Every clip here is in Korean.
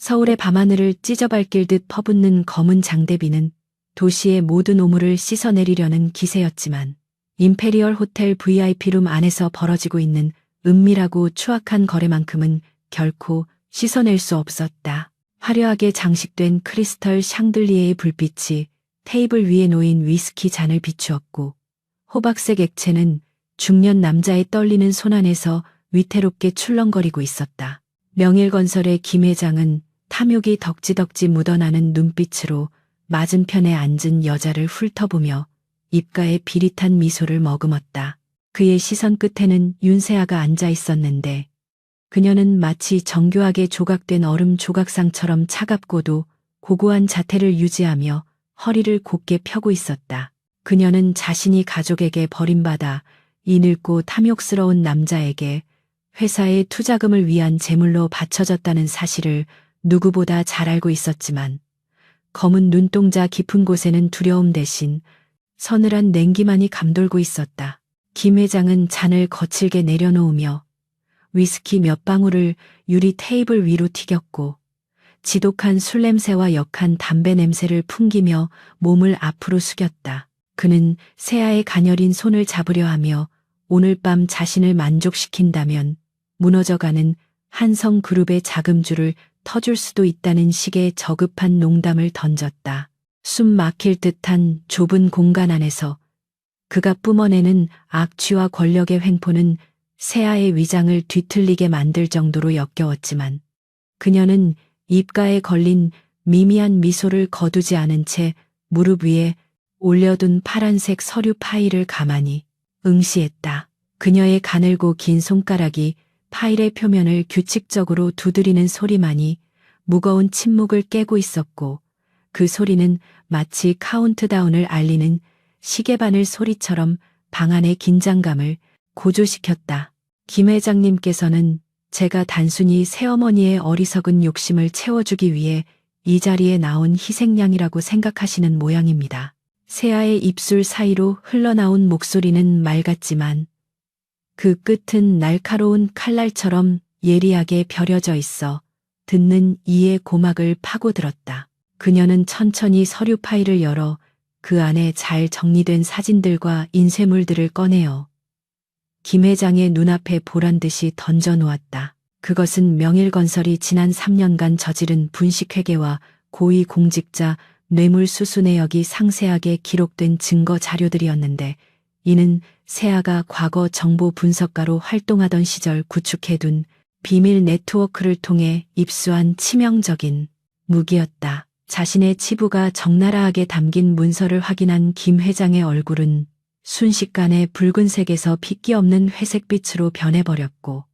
서울의 밤하늘을 찢어밟힐 듯 퍼붓는 검은 장대비는 도시의 모든 오물을 씻어내리려는 기세였지만 임페리얼 호텔 VIP룸 안에서 벌어지고 있는 은밀하고 추악한 거래만큼은 결코 씻어낼 수 없었다. 화려하게 장식된 크리스털 샹들리에의 불빛이 테이블 위에 놓인 위스키 잔을 비추었고 호박색 액체는 중년 남자의 떨리는 손 안에서 위태롭게 출렁거리고 있었다. 명일건설의 김 회장은 탐욕이 덕지덕지 묻어나는 눈빛으로 맞은편에 앉은 여자를 훑어보며 입가에 비릿한 미소를 머금었다. 그의 시선 끝에는 윤세아가 앉아 있었는데 그녀는 마치 정교하게 조각된 얼음 조각상처럼 차갑고도 고고한 자태를 유지하며 허리를 곧게 펴고 있었다. 그녀는 자신이 가족에게 버림받아 이 늙고 탐욕스러운 남자에게 회사의 투자금을 위한 제물로 바쳐졌다는 사실을 누구보다 잘 알고 있었지만 검은 눈동자 깊은 곳에는 두려움 대신 서늘한 냉기만이 감돌고 있었다. 김 회장은 잔을 거칠게 내려놓으며 위스키 몇 방울을 유리 테이블 위로 튀겼고 지독한 술 냄새와 역한 담배 냄새를 풍기며 몸을 앞으로 숙였다. 그는 세아의 가녀린 손을 잡으려 하며 오늘 밤 자신을 만족시킨다면 무너져가는 한성그룹의 자금줄을 터줄 수도 있다는 식의 저급한 농담을 던졌다. 숨 막힐 듯한 좁은 공간 안에서 그가 뿜어내는 악취와 권력의 횡포는 세아의 위장을 뒤틀리게 만들 정도로 역겨웠지만 그녀는 입가에 걸린 미미한 미소를 거두지 않은 채 무릎 위에 올려둔 파란색 서류 파일을 가만히 응시했다. 그녀의 가늘고 긴 손가락이 파일의 표면을 규칙적으로 두드리는 소리만이 무거운 침묵을 깨고 있었고 그 소리는 마치 카운트다운을 알리는 시계바늘 소리처럼 방 안의 긴장감을 고조시켰다. 김 회장님께서는 제가 단순히 새어머니의 어리석은 욕심을 채워주기 위해 이 자리에 나온 희생양이라고 생각하시는 모양입니다. 세아의 입술 사이로 흘러나온 목소리는 맑았지만 그 끝은 날카로운 칼날처럼 예리하게 벼려져 있어 듣는 이의 고막을 파고들었다. 그녀는 천천히 서류 파일을 열어 그 안에 잘 정리된 사진들과 인쇄물들을 꺼내어 김 회장의 눈앞에 보란듯이 던져놓았다. 그것은 명일건설이 지난 3년간 저지른 분식회계와 고위공직자 뇌물수수 내역이 상세하게 기록된 증거 자료들이었는데 이는 세아가 과거 정보 분석가로 활동하던 시절 구축해둔 비밀 네트워크를 통해 입수한 치명적인 무기였다. 자신의 치부가 적나라하게 담긴 문서를 확인한 김 회장의 얼굴은 순식간에 붉은색에서 핏기 없는 회색빛으로 변해버렸고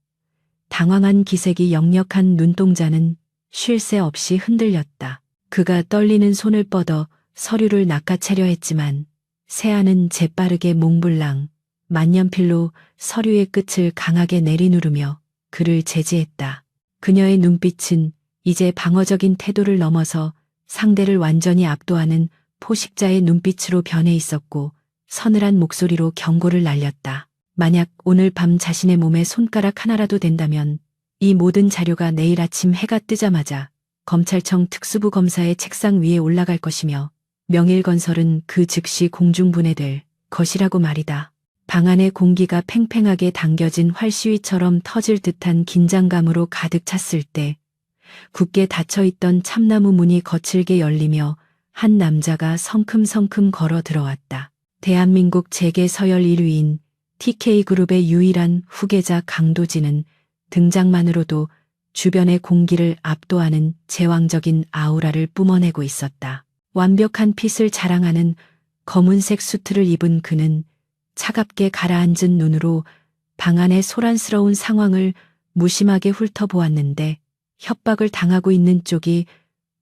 당황한 기색이 역력한 눈동자는 쉴 새 없이 흔들렸다. 그가 떨리는 손을 뻗어 서류를 낚아채려 했지만 세아는 재빠르게 몽블랑 만년필로 서류의 끝을 강하게 내리누르며 그를 제지했다. 그녀의 눈빛은 이제 방어적인 태도를 넘어서 상대를 완전히 압도하는 포식자의 눈빛으로 변해 있었고 서늘한 목소리로 경고를 날렸다. 만약 오늘 밤 자신의 몸에 손가락 하나라도 댄다면 이 모든 자료가 내일 아침 해가 뜨자마자 검찰청 특수부 검사의 책상 위에 올라갈 것이며 명일건설은 그 즉시 공중분해될 것이라고 말이다. 방 안의 공기가 팽팽하게 당겨진 활시위처럼 터질 듯한 긴장감으로 가득 찼을 때 굳게 닫혀있던 참나무 문이 거칠게 열리며 한 남자가 성큼성큼 걸어 들어왔다. 대한민국 재계 서열 1위인 TK그룹의 유일한 후계자 강도진은 등장만으로도 주변의 공기를 압도하는 제왕적인 아우라를 뿜어내고 있었다. 완벽한 핏을 자랑하는 검은색 수트를 입은 그는 차갑게 가라앉은 눈으로 방 안의 소란스러운 상황을 무심하게 훑어보았는데 협박을 당하고 있는 쪽이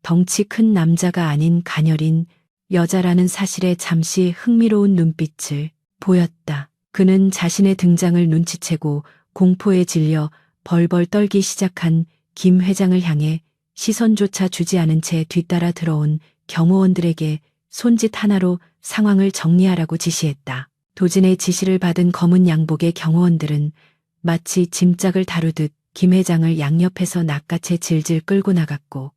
덩치 큰 남자가 아닌 가녀린 여자라는 사실에 잠시 흥미로운 눈빛을 보였다. 그는 자신의 등장을 눈치채고 공포에 질려 벌벌 떨기 시작한 김 회장을 향해 시선조차 주지 않은 채 뒤따라 들어온 경호원들에게 손짓 하나로 상황을 정리하라고 지시했다. 도진의 지시를 받은 검은 양복의 경호원들은 마치 짐짝을 다루듯 김 회장을 양옆에서 낚아채 질질 끌고 나갔고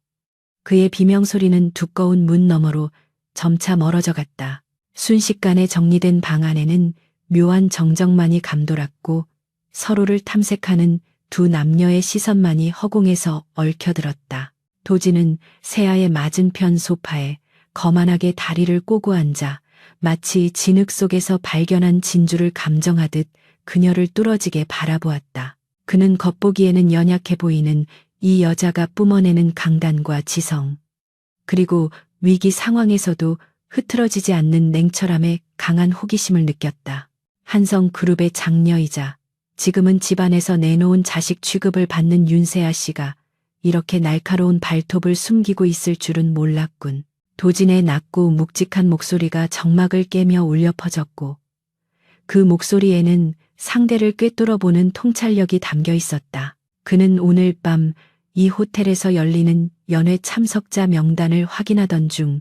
그의 비명소리는 두꺼운 문 너머로 점차 멀어져 갔다. 순식간에 정리된 방 안에는 묘한 정적만이 감돌았고 서로를 탐색하는 두 남녀의 시선만이 허공에서 얽혀들었다. 도지는 세아의 맞은편 소파에 거만하게 다리를 꼬고 앉아 마치 진흙 속에서 발견한 진주를 감정하듯 그녀를 뚫어지게 바라보았다. 그는 겉보기에는 연약해 보이는 이 여자가 뿜어내는 강단과 지성, 그리고 위기 상황에서도 흐트러지지 않는 냉철함에 강한 호기심을 느꼈다. 한성그룹의 장녀이자 지금은 집안에서 내놓은 자식 취급을 받는 윤세아 씨가 이렇게 날카로운 발톱을 숨기고 있을 줄은 몰랐군. 도진의 낮고 묵직한 목소리가 정막을 깨며 울려 퍼졌고 그 목소리에는 상대를 꿰뚫어보는 통찰력이 담겨 있었다. 그는 오늘 밤 이 호텔에서 열리는 연회 참석자 명단을 확인하던 중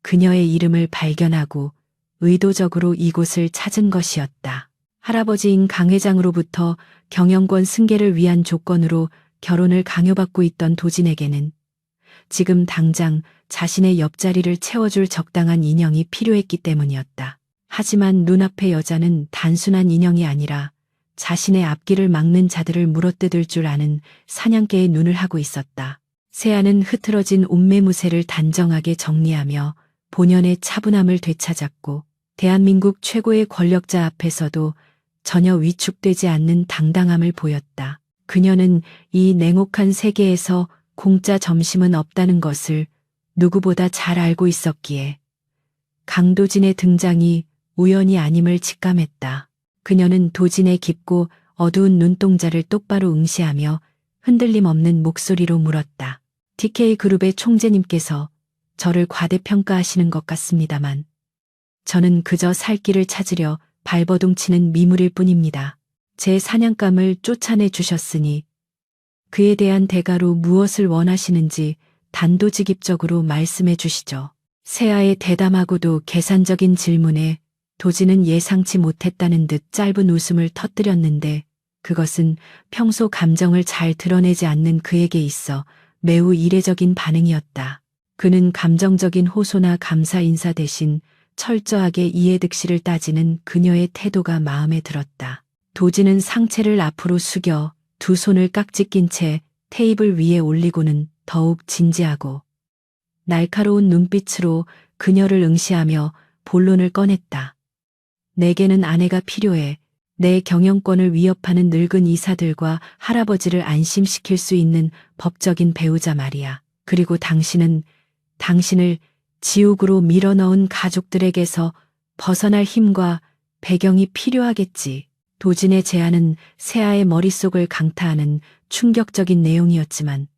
그녀의 이름을 발견하고 의도적으로 이곳을 찾은 것이었다. 할아버지인 강 회장으로부터 경영권 승계를 위한 조건으로 결혼을 강요받고 있던 도진에게는 지금 당장 자신의 옆자리를 채워줄 적당한 인형이 필요했기 때문이었다. 하지만 눈앞의 여자는 단순한 인형이 아니라 자신의 앞길을 막는 자들을 물어뜯을 줄 아는 사냥개의 눈을 하고 있었다. 세아는 흐트러진 옷매무새를 단정하게 정리하며 본연의 차분함을 되찾았고 대한민국 최고의 권력자 앞에서도 전혀 위축되지 않는 당당함을 보였다. 그녀는 이 냉혹한 세계에서 공짜 점심은 없다는 것을 누구보다 잘 알고 있었기에 강도진의 등장이 우연이 아님을 직감했다. 그녀는 도진의 깊고 어두운 눈동자를 똑바로 응시하며 흔들림 없는 목소리로 물었다. TK그룹의 총재님께서 저를 과대평가하시는 것 같습니다만 저는 그저 살 길을 찾으려 발버둥치는 미물일 뿐입니다. 제 사냥감을 쫓아내 주셨으니 그에 대한 대가로 무엇을 원하시는지 단도직입적으로 말씀해 주시죠. 세아의 대담하고도 계산적인 질문에 도진은 예상치 못했다는 듯 짧은 웃음을 터뜨렸는데 그것은 평소 감정을 잘 드러내지 않는 그에게 있어 매우 이례적인 반응이었다. 그는 감정적인 호소나 감사 인사 대신 철저하게 이해득실을 따지는 그녀의 태도가 마음에 들었다. 도진은 상체를 앞으로 숙여 두 손을 깍지 낀 채 테이블 위에 올리고는 더욱 진지하고 날카로운 눈빛으로 그녀를 응시하며 본론을 꺼냈다. 내게는 아내가 필요해. 내 경영권을 위협하는 늙은 이사들과 할아버지를 안심시킬 수 있는 법적인 배우자 말이야. 그리고 당신은 당신을 지옥으로 밀어넣은 가족들에게서 벗어날 힘과 배경이 필요하겠지. 도진의 제안은 세아의 머릿속을 강타하는 충격적인 내용이었지만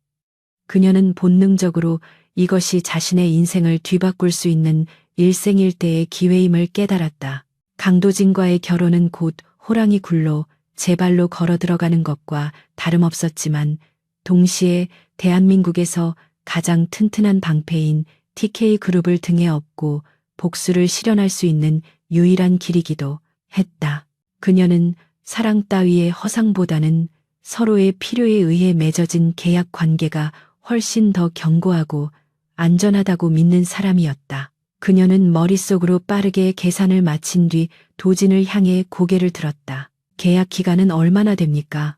그녀는 본능적으로 이것이 자신의 인생을 뒤바꿀 수 있는 일생일대의 기회임을 깨달았다. 강도진과의 결혼은 곧 호랑이 굴로 제 발로 걸어 들어가는 것과 다름없었지만 동시에 대한민국에서 가장 튼튼한 방패인 TK그룹을 등에 업고 복수를 실현할 수 있는 유일한 길이기도 했다. 그녀는 사랑 따위의 허상보다는 서로의 필요에 의해 맺어진 계약 관계가 훨씬 더 견고하고 안전하다고 믿는 사람이었다. 그녀는 머릿속으로 빠르게 계산을 마친 뒤 도진을 향해 고개를 들었다. 계약 기간은 얼마나 됩니까?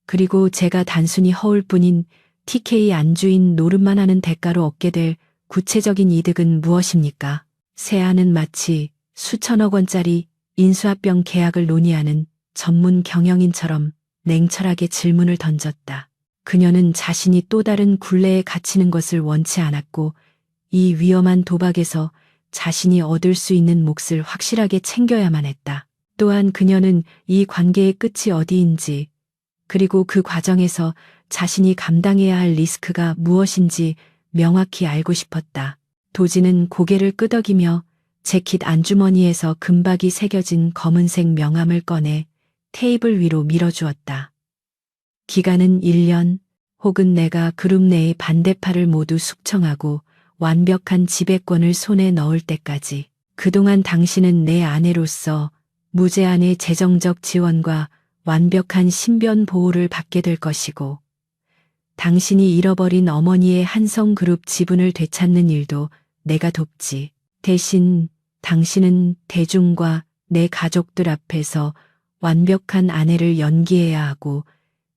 그리고 제가 단순히 허울 뿐인 TK 안주인 노릇만 하는 대가로 얻게 될 구체적인 이득은 무엇입니까? 세아는 마치 수천억 원짜리 인수합병 계약을 논의하는 전문 경영인처럼 냉철하게 질문을 던졌다. 그녀는 자신이 또 다른 굴레에 갇히는 것을 원치 않았고 이 위험한 도박에서 자신이 얻을 수 있는 몫을 확실하게 챙겨야만 했다. 또한 그녀는 이 관계의 끝이 어디인지 그리고 그 과정에서 자신이 감당해야 할 리스크가 무엇인지 명확히 알고 싶었다. 도진은 고개를 끄덕이며 재킷 안주머니에서 금박이 새겨진 검은색 명함을 꺼내 테이블 위로 밀어주었다. 기간은 1년, 혹은 내가 그룹 내의 반대파를 모두 숙청하고 완벽한 지배권을 손에 넣을 때까지. 그동안 당신은 내 아내로서 무제한의 재정적 지원과 완벽한 신변 보호를 받게 될 것이고, 당신이 잃어버린 어머니의 한성그룹 지분을 되찾는 일도 내가 돕지. 대신 당신은 대중과 내 가족들 앞에서 완벽한 아내를 연기해야 하고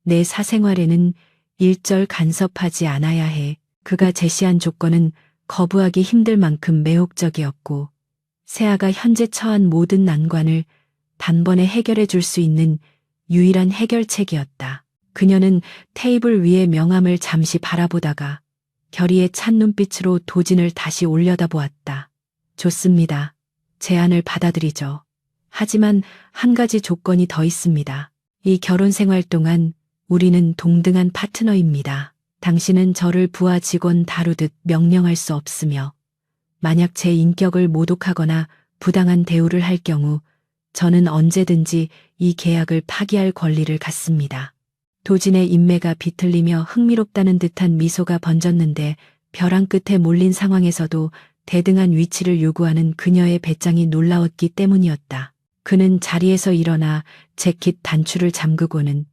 내 사생활에는 일절 간섭하지 않아야 해. 그가 제시한 조건은 거부하기 힘들 만큼 매혹적이었고 세아가 현재 처한 모든 난관을 단번에 해결해 줄 수 있는 유일한 해결책이었다. 그녀는 테이블 위의 명함을 잠시 바라보다가 결의에 찬 눈빛으로 도진을 다시 올려다보았다. 좋습니다. 제안을 받아들이죠. 하지만 한 가지 조건이 더 있습니다. 이 결혼 생활 동안 우리는 동등한 파트너입니다. 당신은 저를 부하 직원 다루듯 명령할 수 없으며 만약 제 인격을 모독하거나 부당한 대우를 할 경우 저는 언제든지 이 계약을 파기할 권리를 갖습니다. 도진의 인매가 비틀리며 흥미롭다는 듯한 미소가 번졌는데 벼랑 끝에 몰린 상황에서도 대등한 위치를 요구하는 그녀의 배짱이 놀라웠기 때문이었다. 그는 자리에서 일어나 재킷 단추를 잠그고는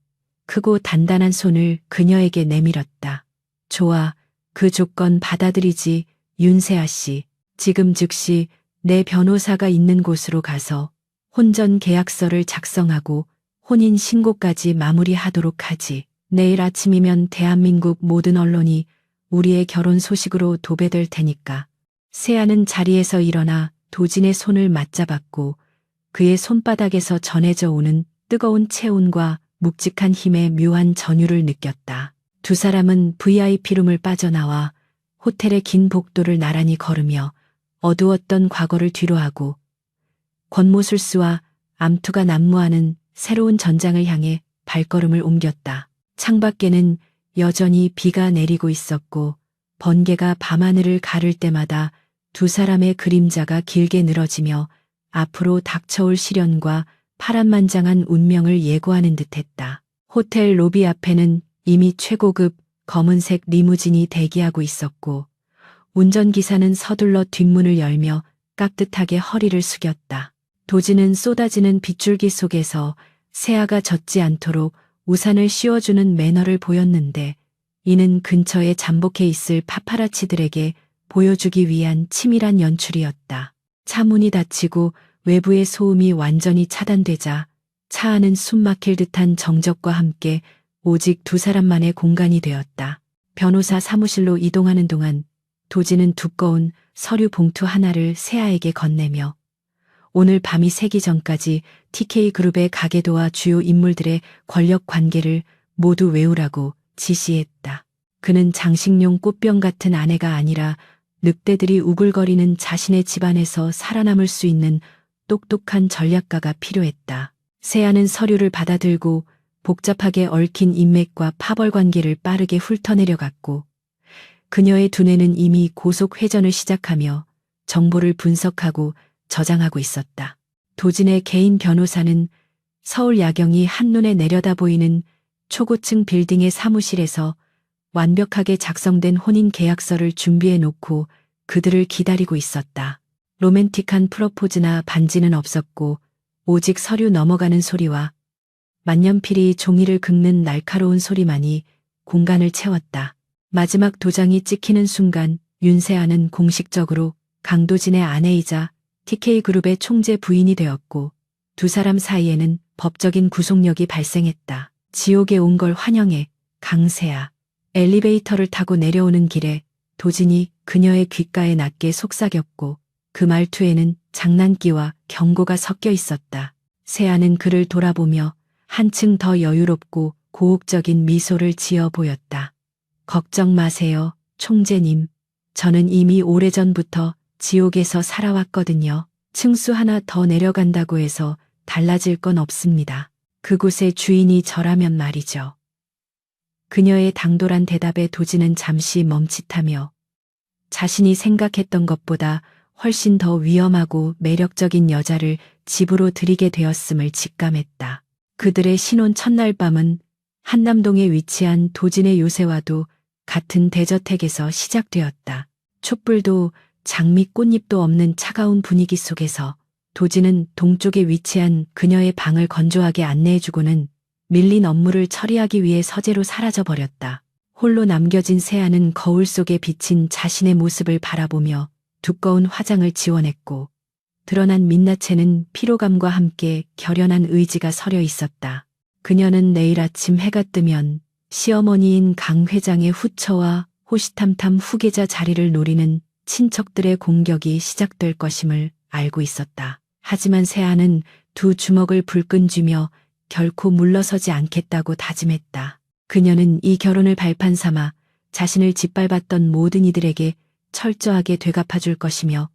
크고 단단한 손을 그녀에게 내밀었다. 좋아, 그 조건 받아들이지, 윤세아 씨. 지금 즉시 내 변호사가 있는 곳으로 가서 혼전 계약서를 작성하고 혼인 신고까지 마무리하도록 하지. 내일 아침이면 대한민국 모든 언론이 우리의 결혼 소식으로 도배될 테니까. 세아는 자리에서 일어나 도진의 손을 맞잡았고 그의 손바닥에서 전해져 오는 뜨거운 체온과 묵직한 힘의 묘한 전율을 느꼈다. 두 사람은 VIP룸을 빠져나와 호텔의 긴 복도를 나란히 걸으며 어두웠던 과거를 뒤로하고 권모술수와 암투가 난무하는 새로운 전장을 향해 발걸음을 옮겼다. 창밖에는 여전히 비가 내리고 있었고 번개가 밤하늘을 가를 때마다 두 사람의 그림자가 길게 늘어지며 앞으로 닥쳐올 시련과 파란만장한 운명을 예고하는 듯했다. 호텔 로비 앞에는 이미 최고급 검은색 리무진이 대기하고 있었고 운전기사는 서둘러 뒷문을 열며 깍듯하게 허리를 숙였다. 도진은 쏟아지는 빗줄기 속에서 세아가 젖지 않도록 우산을 씌워주는 매너를 보였는데 이는 근처에 잠복해 있을 파파라치들에게 보여주기 위한 치밀한 연출이었다. 차 문이 닫히고 외부의 소음이 완전히 차단되자 차 안은 숨막힐 듯한 정적과 함께 오직 두 사람만의 공간이 되었다. 변호사 사무실로 이동하는 동안 도진은 두꺼운 서류 봉투 하나를 세아에게 건네며 오늘 밤이 새기 전까지 TK그룹의 가계도와 주요 인물들의 권력 관계를 모두 외우라고 지시했다. 그는 장식용 꽃병 같은 아내가 아니라 늑대들이 우글거리는 자신의 집안에서 살아남을 수 있는 똑똑한 전략가가 필요했다. 세아는 서류를 받아들고 복잡하게 얽힌 인맥과 파벌 관계를 빠르게 훑어내려갔고 그녀의 두뇌는 이미 고속 회전을 시작하며 정보를 분석하고 저장하고 있었다. 도진의 개인 변호사는 서울 야경이 한눈에 내려다 보이는 초고층 빌딩의 사무실에서 완벽하게 작성된 혼인 계약서를 준비해 놓고 그들을 기다리고 있었다. 로맨틱한 프로포즈나 반지는 없었고 오직 서류 넘어가는 소리와 만년필이 종이를 긁는 날카로운 소리만이 공간을 채웠다. 마지막 도장이 찍히는 순간 윤세아는 공식적으로 강도진의 아내이자 TK그룹의 총재 부인이 되었고 두 사람 사이에는 법적인 구속력이 발생했다. 지옥에 온 걸 환영해, 강세아. 엘리베이터를 타고 내려오는 길에 도진이 그녀의 귓가에 낮게 속삭였고 그 말투에는 장난기와 경고가 섞여 있었다. 세아는 그를 돌아보며 한층 더 여유롭고 고혹적인 미소를 지어 보였다. 걱정 마세요, 총재님. 저는 이미 오래전부터 지옥에서 살아왔거든요. 층수 하나 더 내려간다고 해서 달라질 건 없습니다. 그곳의 주인이 저라면 말이죠. 그녀의 당돌한 대답에 도진은 잠시 멈칫하며 자신이 생각했던 것보다 훨씬 더 위험하고 매력적인 여자를 집으로 들이게 되었음을 직감했다. 그들의 신혼 첫날 밤은 한남동에 위치한 도진의 요새와도 같은 대저택에서 시작되었다. 촛불도 장미 꽃잎도 없는 차가운 분위기 속에서 도진은 동쪽에 위치한 그녀의 방을 건조하게 안내해주고는 밀린 업무를 처리하기 위해 서재로 사라져버렸다. 홀로 남겨진 세아는 거울 속에 비친 자신의 모습을 바라보며 두꺼운 화장을 지워냈고 드러난 민낯에는 피로감과 함께 결연한 의지가 서려 있었다. 그녀는 내일 아침 해가 뜨면 시어머니인 강 회장의 후처와 호시탐탐 후계자 자리를 노리는 친척들의 공격이 시작될 것임을 알고 있었다. 하지만 세아는 두 주먹을 불끈 쥐며 결코 물러서지 않겠다고 다짐했다. 그녀는 이 결혼을 발판 삼아 자신을 짓밟았던 모든 이들에게 철저하게 되갚아줄 것이며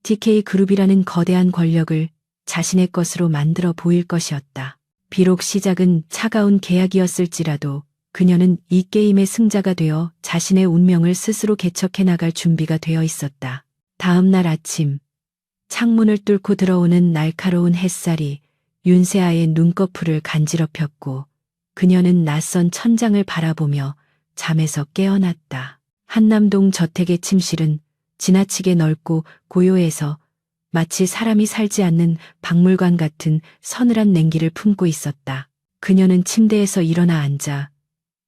TK그룹이라는 거대한 권력을 자신의 것으로 만들어 보일 것이었다. 비록 시작은 차가운 계약이었을지라도 그녀는 이 게임의 승자가 되어 자신의 운명을 스스로 개척해 나갈 준비가 되어 있었다. 다음 날 아침, 창문을 뚫고 들어오는 날카로운 햇살이 윤세아의 눈꺼풀을 간지럽혔고 그녀는 낯선 천장을 바라보며 잠에서 깨어났다. 한남동 저택의 침실은 지나치게 넓고 고요해서 마치 사람이 살지 않는 박물관 같은 서늘한 냉기를 품고 있었다. 그녀는 침대에서 일어나 앉아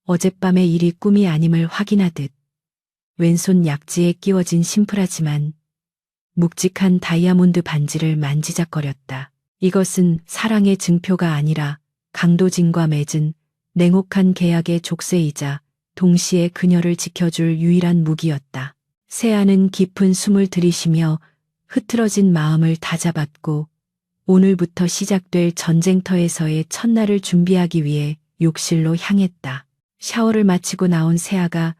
어젯밤의 일이 꿈이 아님을 확인하듯 왼손 약지에 끼워진 심플하지만 묵직한 다이아몬드 반지를 만지작거렸다. 이것은 사랑의 증표가 아니라 강도진과 맺은 냉혹한 계약의 족쇄이자 동시에 그녀를 지켜줄 유일한 무기였다. 세아는 깊은 숨을 들이쉬며 흐트러진 마음을 다잡았고 오늘부터 시작될 전쟁터에서의 첫날을 준비하기 위해 욕실로 향했다. 샤워를 마치고 나온 세아가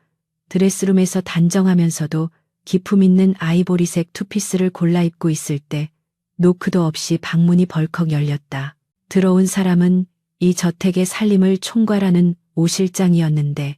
드레스룸에서 단정하면서도 기품 있는 아이보리색 투피스를 골라 입고 있을 때 노크도 없이 방문이 벌컥 열렸다. 들어온 사람은 이 저택의 살림을 총괄하는 오 실장이었는데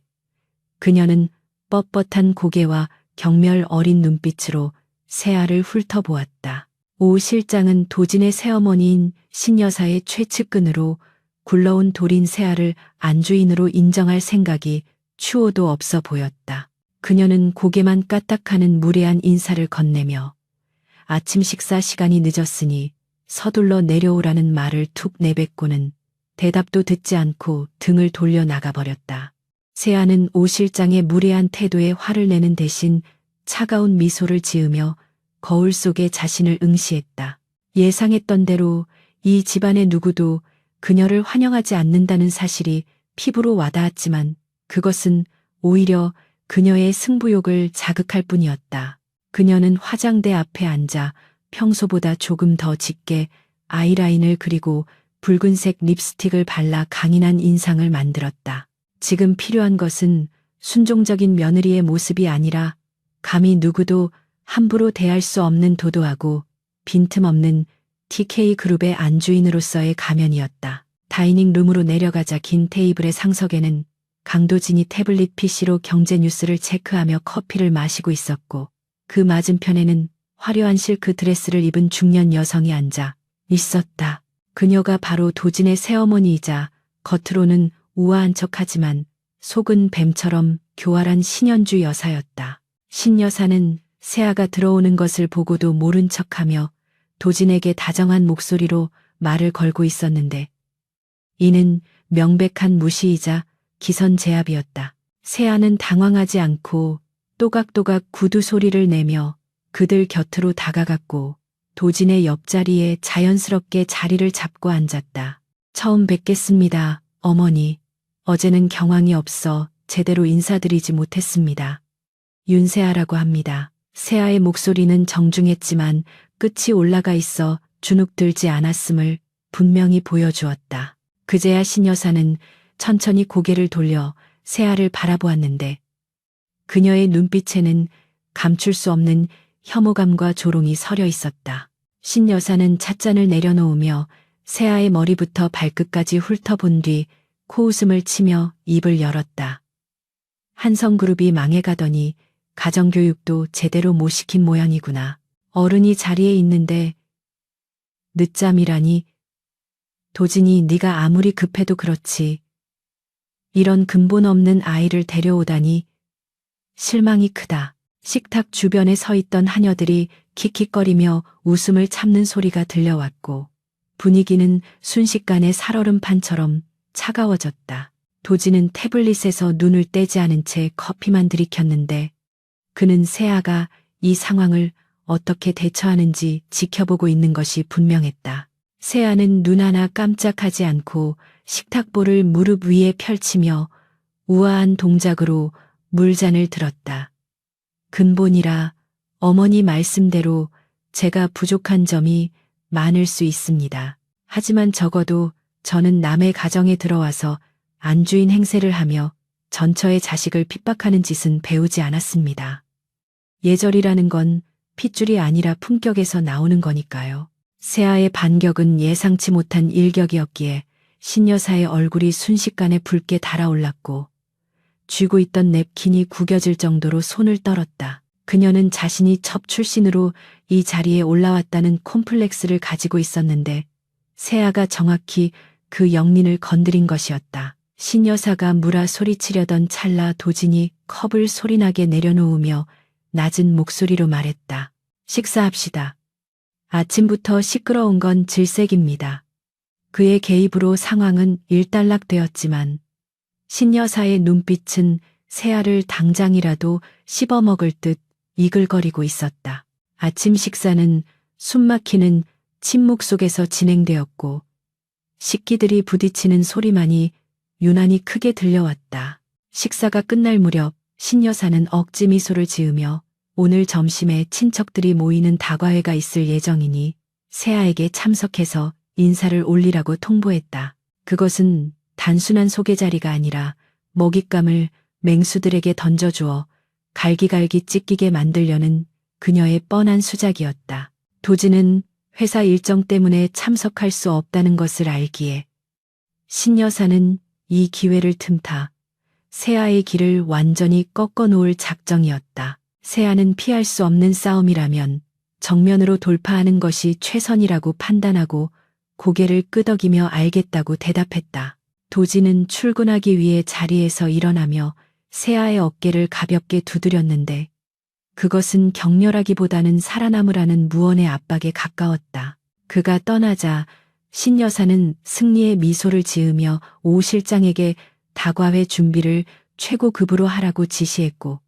그녀는 뻣뻣한 고개와 경멸 어린 눈빛으로 세아를 훑어보았다. 오 실장은 도진의 새어머니인 신여사의 최측근으로 굴러온 돌인 세아를 안주인으로 인정할 생각이 추호도 없어 보였다. 그녀는 고개만 까딱하는 무례한 인사를 건네며 아침 식사 시간이 늦었으니 서둘러 내려오라는 말을 툭 내뱉고는 대답도 듣지 않고 등을 돌려 나가버렸다. 세아는 오 실장의 무례한 태도에 화를 내는 대신 차가운 미소를 지으며 거울 속에 자신을 응시했다. 예상했던 대로 이 집안의 누구도 그녀를 환영하지 않는다는 사실이 피부로 와닿았지만 그것은 오히려 그녀의 승부욕을 자극할 뿐이었다. 그녀는 화장대 앞에 앉아 평소보다 조금 더 짙게 아이라인을 그리고 붉은색 립스틱을 발라 강인한 인상을 만들었다. 지금 필요한 것은 순종적인 며느리의 모습이 아니라 감히 누구도 함부로 대할 수 없는 도도하고 빈틈없는 TK그룹의 안주인으로서의 가면이었다. 다이닝 룸으로 내려가자 긴 테이블의 상석에는 강도진이 태블릿 PC로 경제 뉴스를 체크하며 커피를 마시고 있었고 그 맞은편에는 화려한 실크 드레스를 입은 중년 여성이 앉아 있었다. 그녀가 바로 도진의 새어머니이자 겉으로는 우아한 척하지만 속은 뱀처럼 교활한 신현주 여사였다. 신 여사는 세아가 들어오는 것을 보고도 모른 척하며 도진에게 다정한 목소리로 말을 걸고 있었는데 이는 명백한 무시이자 기선제압이었다. 세아는 당황하지 않고 또각또각 구두 소리를 내며 그들 곁으로 다가갔고 도진의 옆자리에 자연스럽게 자리를 잡고 앉았다. 처음 뵙겠습니다, 어머니. 어제는 경황이 없어 제대로 인사드리지 못했습니다. 윤세아라고 합니다. 세아의 목소리는 정중했지만 끝이 올라가 있어 주눅들지 않았음을 분명히 보여주었다. 그제야 신여사는 천천히 고개를 돌려 세아를 바라보았는데 그녀의 눈빛에는 감출 수 없는 혐오감과 조롱이 서려 있었다. 신여사는 찻잔을 내려놓으며 세아의 머리부터 발끝까지 훑어본 뒤 코웃음을 치며 입을 열었다. 한성그룹이 망해가더니 가정교육도 제대로 못 시킨 모양이구나. 어른이 자리에 있는데 늦잠이라니. 도진이 네가 아무리 급해도 그렇지. 이런 근본 없는 아이를 데려오다니. 실망이 크다. 식탁 주변에 서 있던 하녀들이 킥킥거리며 웃음을 참는 소리가 들려왔고 분위기는 순식간에 살얼음판처럼 차가워졌다. 도지는 태블릿에서 눈을 떼지 않은 채 커피만 들이켰는데 그는 세아가 이 상황을 어떻게 대처하는지 지켜보고 있는 것이 분명했다. 세아는 눈 하나 깜짝하지 않고 식탁볼을 무릎 위에 펼치며 우아한 동작으로 물잔을 들었다. 근본이라 어머니 말씀대로 제가 부족한 점이 많을 수 있습니다. 하지만 적어도 저는 남의 가정에 들어와서 안주인 행세를 하며 전처의 자식을 핍박하는 짓은 배우지 않았습니다. 예절이라는 건 핏줄이 아니라 품격에서 나오는 거니까요. 세아의 반격은 예상치 못한 일격이었기에 신여사의 얼굴이 순식간에 붉게 달아올랐고 쥐고 있던 냅킨이 구겨질 정도로 손을 떨었다. 그녀는 자신이 첩 출신으로 이 자리에 올라왔다는 콤플렉스를 가지고 있었는데 세아가 정확히 그 영린을 건드린 것이었다. 신여사가 물아 소리치려던 찰나 도진이 컵을 소리나게 내려놓으며 낮은 목소리로 말했다. 식사합시다. 아침부터 시끄러운 건 질색입니다. 그의 개입으로 상황은 일단락되었지만 신여사의 눈빛은 세아를 당장이라도 씹어먹을 듯 이글거리고 있었다. 아침 식사는 숨막히는 침묵 속에서 진행되었고 식기들이 부딪히는 소리만이 유난히 크게 들려왔다. 식사가 끝날 무렵 신여사는 억지 미소를 지으며 오늘 점심에 친척들이 모이는 다과회가 있을 예정이니 세아에게 참석해서 인사를 올리라고 통보했다. 그것은 단순한 소개 자리가 아니라 먹잇감을 맹수들에게 던져주어 갈기갈기 찢기게 만들려는 그녀의 뻔한 수작이었다. 도지는 회사 일정 때문에 참석할 수 없다는 것을 알기에 신여사는 이 기회를 틈타 세아의 길을 완전히 꺾어 놓을 작정이었다. 세아는 피할 수 없는 싸움이라면 정면으로 돌파하는 것이 최선이라고 판단하고 고개를 끄덕이며 알겠다고 대답했다. 도지는 출근하기 위해 자리에서 일어나며 세아의 어깨를 가볍게 두드렸는데 그것은 격렬하기보다는 살아남으라는 무언의 압박에 가까웠다. 그가 떠나자 신여사는 승리의 미소를 지으며 오 실장에게 다과회 준비를 최고급으로 하라고 지시했고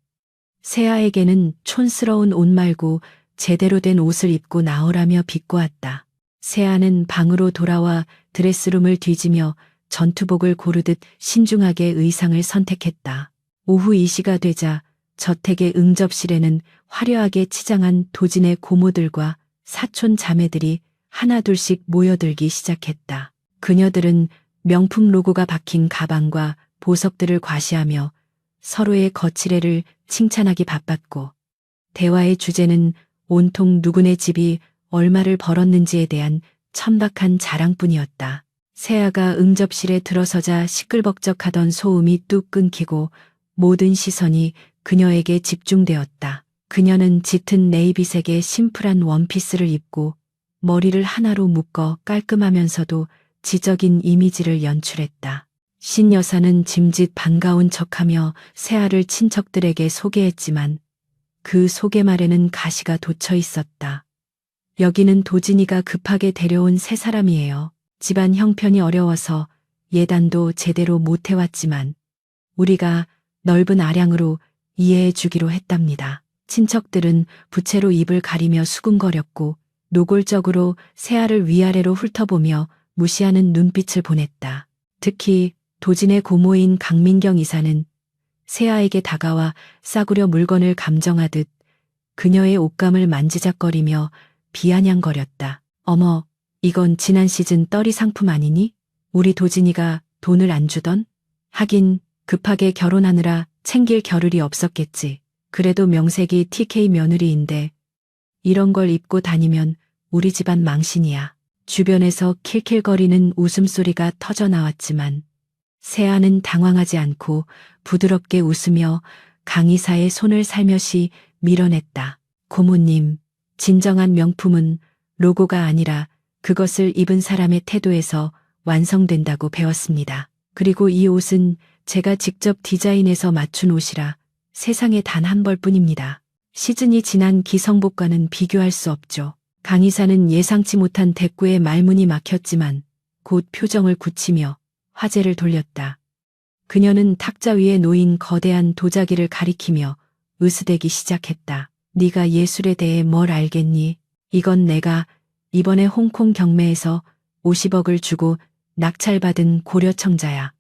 세아에게는 촌스러운 옷 말고 제대로 된 옷을 입고 나오라며 비꼬았다. 세아는 방으로 돌아와 드레스룸을 뒤지며 전투복을 고르듯 신중하게 의상을 선택했다. 오후 2시가 되자 저택의 응접실에는 화려하게 치장한 도진의 고모들과 사촌 자매들이 하나둘씩 모여들기 시작했다. 그녀들은 명품 로고가 박힌 가방과 보석들을 과시하며 서로의 거칠애를 칭찬하기 바빴고 대화의 주제는 온통 누구네 집이 얼마를 벌었는지에 대한 천박한 자랑뿐이었다. 세아가 응접실에 들어서자 시끌벅적하던 소음이 뚝 끊기고 모든 시선이 그녀에게 집중되었다. 그녀는 짙은 네이비색의 심플한 원피스를 입고 머리를 하나로 묶어 깔끔하면서도 지적인 이미지를 연출했다. 신여사는 짐짓 반가운 척하며 세아를 친척들에게 소개했지만 그 소개말에는 가시가 돋쳐 있었다. 여기는 도진이가 급하게 데려온 새 사람이에요. 집안 형편이 어려워서 예단도 제대로 못 해왔지만 우리가 넓은 아량으로 이해해 주기로 했답니다. 친척들은 부채로 입을 가리며 수군거렸고 노골적으로 세아를 위아래로 훑어보며 무시하는 눈빛을 보냈다. 특히 도진의 고모인 강민경 이사는 세아에게 다가와 싸구려 물건을 감정하듯 그녀의 옷감을 만지작거리며 비아냥거렸다. 어머, 이건 지난 시즌 떨이 상품 아니니? 우리 도진이가 돈을 안 주던? 하긴 급하게 결혼하느라 챙길 겨를이 없었겠지. 그래도 명색이 TK 며느리인데 이런 걸 입고 다니면 우리 집안 망신이야. 주변에서 킬킬거리는 웃음소리가 터져 나왔지만 세아는 당황하지 않고 부드럽게 웃으며 강 이사의 손을 살며시 밀어냈다. 고모님, 진정한 명품은 로고가 아니라 그것을 입은 사람의 태도에서 완성된다고 배웠습니다. 그리고 이 옷은 제가 직접 디자인해서 맞춘 옷이라 세상에 단 한 벌뿐입니다. 시즌이 지난 기성복과는 비교할 수 없죠. 강 이사는 예상치 못한 대꾸에 말문이 막혔지만 곧 표정을 굳히며 화제를 돌렸다. 그녀는 탁자 위에 놓인 거대한 도자기를 가리키며 으스대기 시작했다. 네가 예술에 대해 뭘 알겠니? 이건 내가 이번에 홍콩 경매에서 50억을 주고 낙찰받은 고려청자야.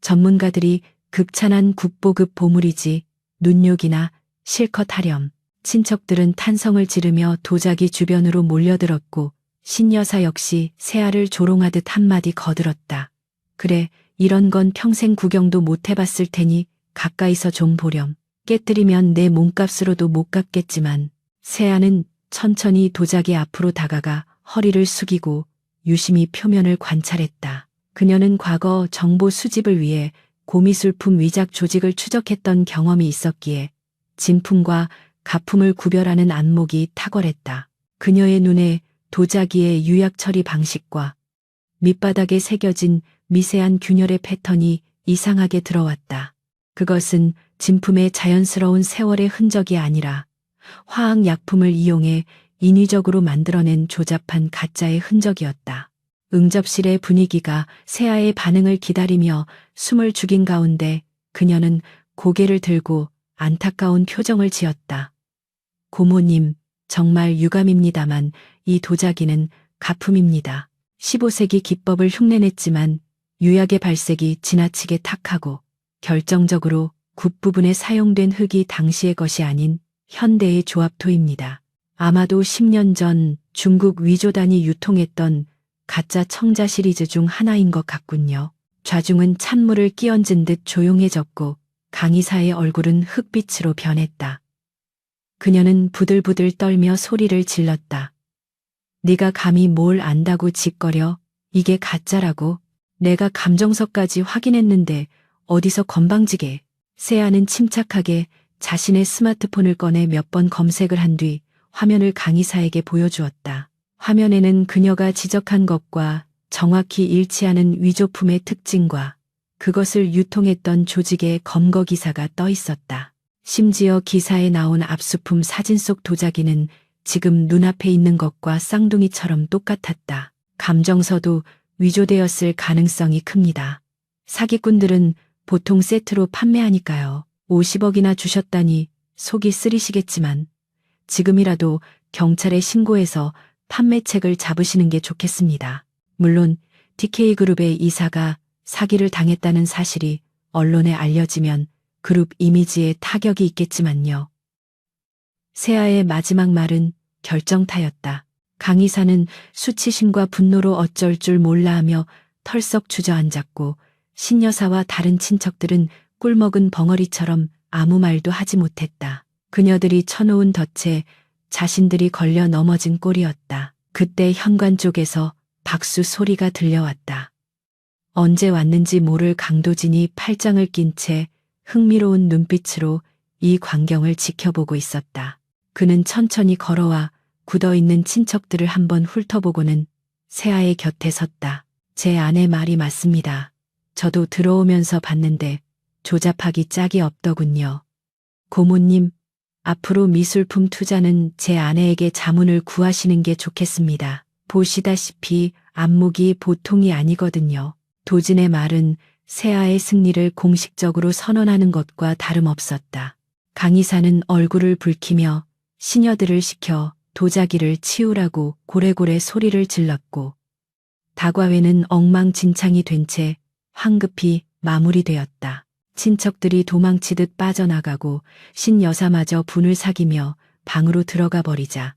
전문가들이 극찬한 국보급 보물이지 눈요기나 실컷 하렴. 친척들은 탄성을 지르며 도자기 주변으로 몰려들었고 신여사 역시 새알을 조롱하듯 한마디 거들었다. 그래, 이런 건 평생 구경도 못 해봤을 테니 가까이서 좀 보렴. 깨뜨리면 내 몸값으로도 못 갚겠지만 세아는 천천히 도자기 앞으로 다가가 허리를 숙이고 유심히 표면을 관찰했다. 그녀는 과거 정보 수집을 위해 고미술품 위작 조직을 추적했던 경험이 있었기에 진품과 가품을 구별하는 안목이 탁월했다. 그녀의 눈에 도자기의 유약 처리 방식과 밑바닥에 새겨진 미세한 균열의 패턴이 이상하게 들어왔다. 그것은 진품의 자연스러운 세월의 흔적이 아니라 화학약품을 이용해 인위적으로 만들어낸 조잡한 가짜의 흔적이었다. 응접실의 분위기가 세아의 반응을 기다리며 숨을 죽인 가운데 그녀는 고개를 들고 안타까운 표정을 지었다. 고모님, 정말 유감입니다만 이 도자기는 가품입니다. 15세기 기법을 흉내냈지만 유약의 발색이 지나치게 탁하고 결정적으로 굿부분에 사용된 흙이 당시의 것이 아닌 현대의 조합토입니다. 아마도 10년 전 중국 위조단이 유통했던 가짜 청자 시리즈 중 하나인 것 같군요. 좌중은 찬물을 끼얹은 듯 조용해졌고 강의사의 얼굴은 흙빛으로 변했다. 그녀는 부들부들 떨며 소리를 질렀다. 네가 감히 뭘 안다고 짓거려? 이게 가짜라고? 내가 감정서까지 확인했는데 어디서 건방지게. 세아는 침착하게 자신의 스마트폰을 꺼내 몇 번 검색을 한 뒤 화면을 강의사에게 보여주었다. 화면에는 그녀가 지적한 것과 정확히 일치하는 위조품의 특징과 그것을 유통했던 조직의 검거 기사가 떠 있었다. 심지어 기사에 나온 압수품 사진 속 도자기는 지금 눈앞에 있는 것과 쌍둥이처럼 똑같았다. 감정서도 위조되었을 가능성이 큽니다. 사기꾼들은 보통 세트로 판매하니까요. 50억이나 주셨다니 속이 쓰리시겠지만 지금이라도 경찰에 신고해서 판매책을 잡으시는 게 좋겠습니다. 물론 TK그룹의 이사가 사기를 당했다는 사실이 언론에 알려지면 그룹 이미지에 타격이 있겠지만요. 세아의 마지막 말은 결정타였다. 강의사는 수치심과 분노로 어쩔 줄 몰라 하며 털썩 주저앉았고 신여사와 다른 친척들은 꿀먹은 벙어리처럼 아무 말도 하지 못했다. 그녀들이 쳐놓은 덫에 자신들이 걸려 넘어진 꼴이었다. 그때 현관 쪽에서 박수 소리가 들려왔다. 언제 왔는지 모를 강도진이 팔짱을 낀 채 흥미로운 눈빛으로 이 광경을 지켜보고 있었다. 그는 천천히 걸어와 굳어있는 친척들을 한번 훑어보고는 세아의 곁에 섰다. 제 아내 말이 맞습니다. 저도 들어오면서 봤는데 조잡하기 짝이 없더군요. 고모님, 앞으로 미술품 투자는 제 아내에게 자문을 구하시는 게 좋겠습니다. 보시다시피 안목이 보통이 아니거든요. 도진의 말은 세아의 승리를 공식적으로 선언하는 것과 다름없었다. 강의사는 얼굴을 붉히며 시녀들을 시켜 도자기를 치우라고 고래고래 소리를 질렀고 다과회는 엉망진창이 된 채 황급히 마무리되었다. 친척들이 도망치듯 빠져나가고 신여사마저 분을 사기며 방으로 들어가 버리자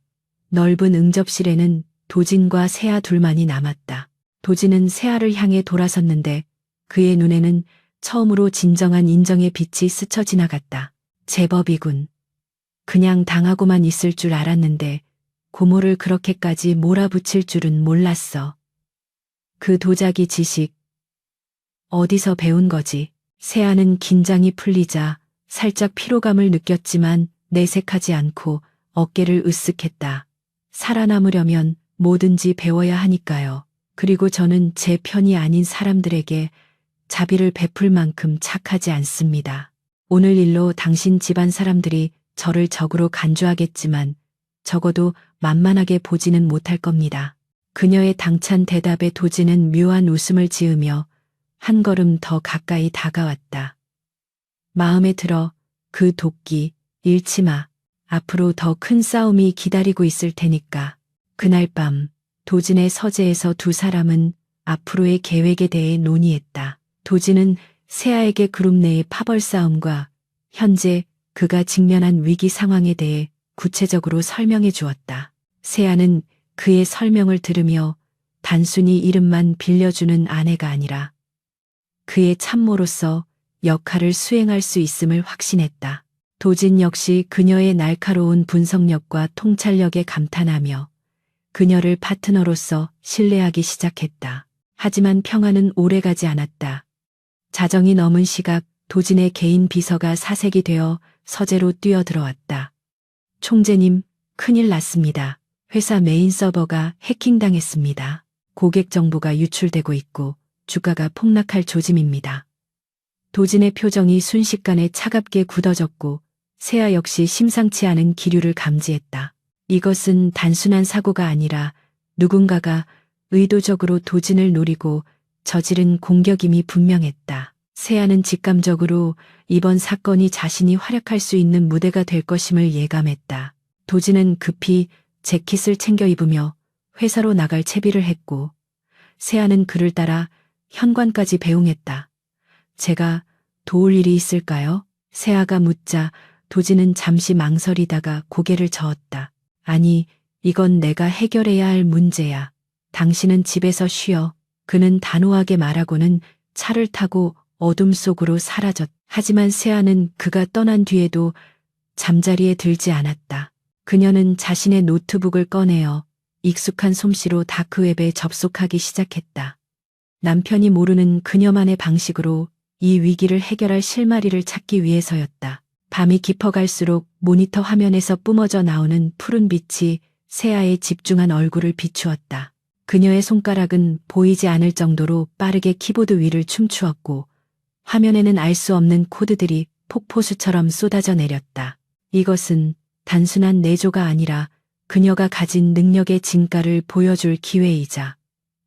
넓은 응접실에는 도진과 세아 둘만이 남았다. 도진은 세아를 향해 돌아섰는데 그의 눈에는 처음으로 진정한 인정의 빛이 스쳐 지나갔다. 제법이군. 그냥 당하고만 있을 줄 알았는데 고모를 그렇게까지 몰아붙일 줄은 몰랐어. 그 도자기 지식 어디서 배운 거지? 세아는 긴장이 풀리자 살짝 피로감을 느꼈지만 내색하지 않고 어깨를 으쓱했다. 살아남으려면 뭐든지 배워야 하니까요. 그리고 저는 제 편이 아닌 사람들에게 자비를 베풀 만큼 착하지 않습니다. 오늘 일로 당신 집안 사람들이 저를 적으로 간주하겠지만 적어도 만만하게 보지는 못할 겁니다. 그녀의 당찬 대답에 도진은 묘한 웃음을 지으며 한 걸음 더 가까이 다가왔다. 마음에 들어. 그 도끼 잃지 마. 앞으로 더 큰 싸움이 기다리고 있을 테니까. 그날 밤 도진의 서재에서 두 사람은 앞으로의 계획에 대해 논의했다. 도진은 세아에게 그룹 내의 파벌 싸움과 현재 그가 직면한 위기 상황에 대해 구체적으로 설명해 주었다. 세아는 그의 설명을 들으며 단순히 이름만 빌려주는 아내가 아니라 그의 참모로서 역할을 수행할 수 있음을 확신했다. 도진 역시 그녀의 날카로운 분석력과 통찰력에 감탄하며 그녀를 파트너로서 신뢰하기 시작했다. 하지만 평화는 오래가지 않았다. 자정이 넘은 시각 도진의 개인 비서가 사색이 되어 서재로 뛰어들어왔다. 총재님, 큰일 났습니다. 회사 메인 서버가 해킹당했습니다. 고객 정보가 유출되고 있고 주가가 폭락할 조짐입니다. 도진의 표정이 순식간에 차갑게 굳어졌고 세아 역시 심상치 않은 기류를 감지했다. 이것은 단순한 사고가 아니라 누군가가 의도적으로 도진을 노리고 저지른 공격임이 분명했다. 세아는 직감적으로 이번 사건이 자신이 활약할 수 있는 무대가 될 것임을 예감했다. 도진은 급히 재킷을 챙겨 입으며 회사로 나갈 채비를 했고 세아는 그를 따라 현관까지 배웅했다. 제가 도울 일이 있을까요? 세아가 묻자 도진은 잠시 망설이다가 고개를 저었다. 아니, 이건 내가 해결해야 할 문제야. 당신은 집에서 쉬어. 그는 단호하게 말하고는 차를 타고 어둠 속으로 사라졌다. 하지만 세아는 그가 떠난 뒤에도 잠자리에 들지 않았다. 그녀는 자신의 노트북을 꺼내어 익숙한 솜씨로 다크웹에 접속하기 시작했다. 남편이 모르는 그녀만의 방식으로 이 위기를 해결할 실마리를 찾기 위해서였다. 밤이 깊어갈수록 모니터 화면에서 뿜어져 나오는 푸른 빛이 세아의 집중한 얼굴을 비추었다. 그녀의 손가락은 보이지 않을 정도로 빠르게 키보드 위를 춤추었고 화면에는 알 수 없는 코드들이 폭포수처럼 쏟아져 내렸다. 이것은 단순한 내조가 아니라 그녀가 가진 능력의 진가를 보여줄 기회이자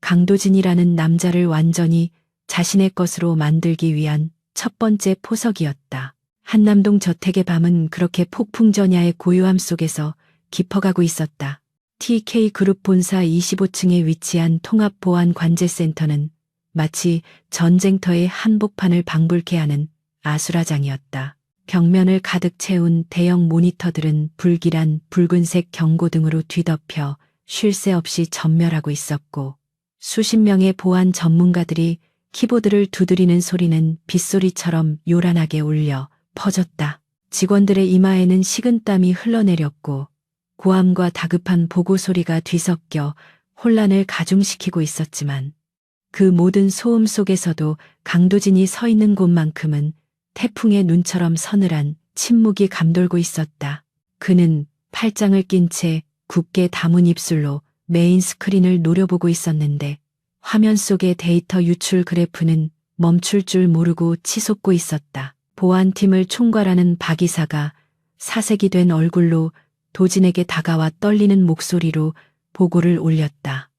강도진이라는 남자를 완전히 자신의 것으로 만들기 위한 첫 번째 포석이었다. 한남동 저택의 밤은 그렇게 폭풍전야의 고요함 속에서 깊어가고 있었다. TK그룹 본사 25층에 위치한 통합보안관제센터는 마치 전쟁터의 한복판을 방불케 하는 아수라장이었다. 벽면을 가득 채운 대형 모니터들은 불길한 붉은색 경고등으로 뒤덮여 쉴 새 없이 전멸하고 있었고 수십 명의 보안 전문가들이 키보드를 두드리는 소리는 빗소리처럼 요란하게 울려 퍼졌다. 직원들의 이마에는 식은땀이 흘러내렸고 고함과 다급한 보고 소리가 뒤섞여 혼란을 가중시키고 있었지만 그 모든 소음 속에서도 강도진이 서 있는 곳만큼은 태풍의 눈처럼 서늘한 침묵이 감돌고 있었다. 그는 팔짱을 낀 채 굳게 담은 입술로 메인 스크린을 노려보고 있었는데 화면 속의 데이터 유출 그래프는 멈출 줄 모르고 치솟고 있었다. 보안팀을 총괄하는 박 이사가 사색이 된 얼굴로 도진에게 다가와 떨리는 목소리로 보고를 올렸다.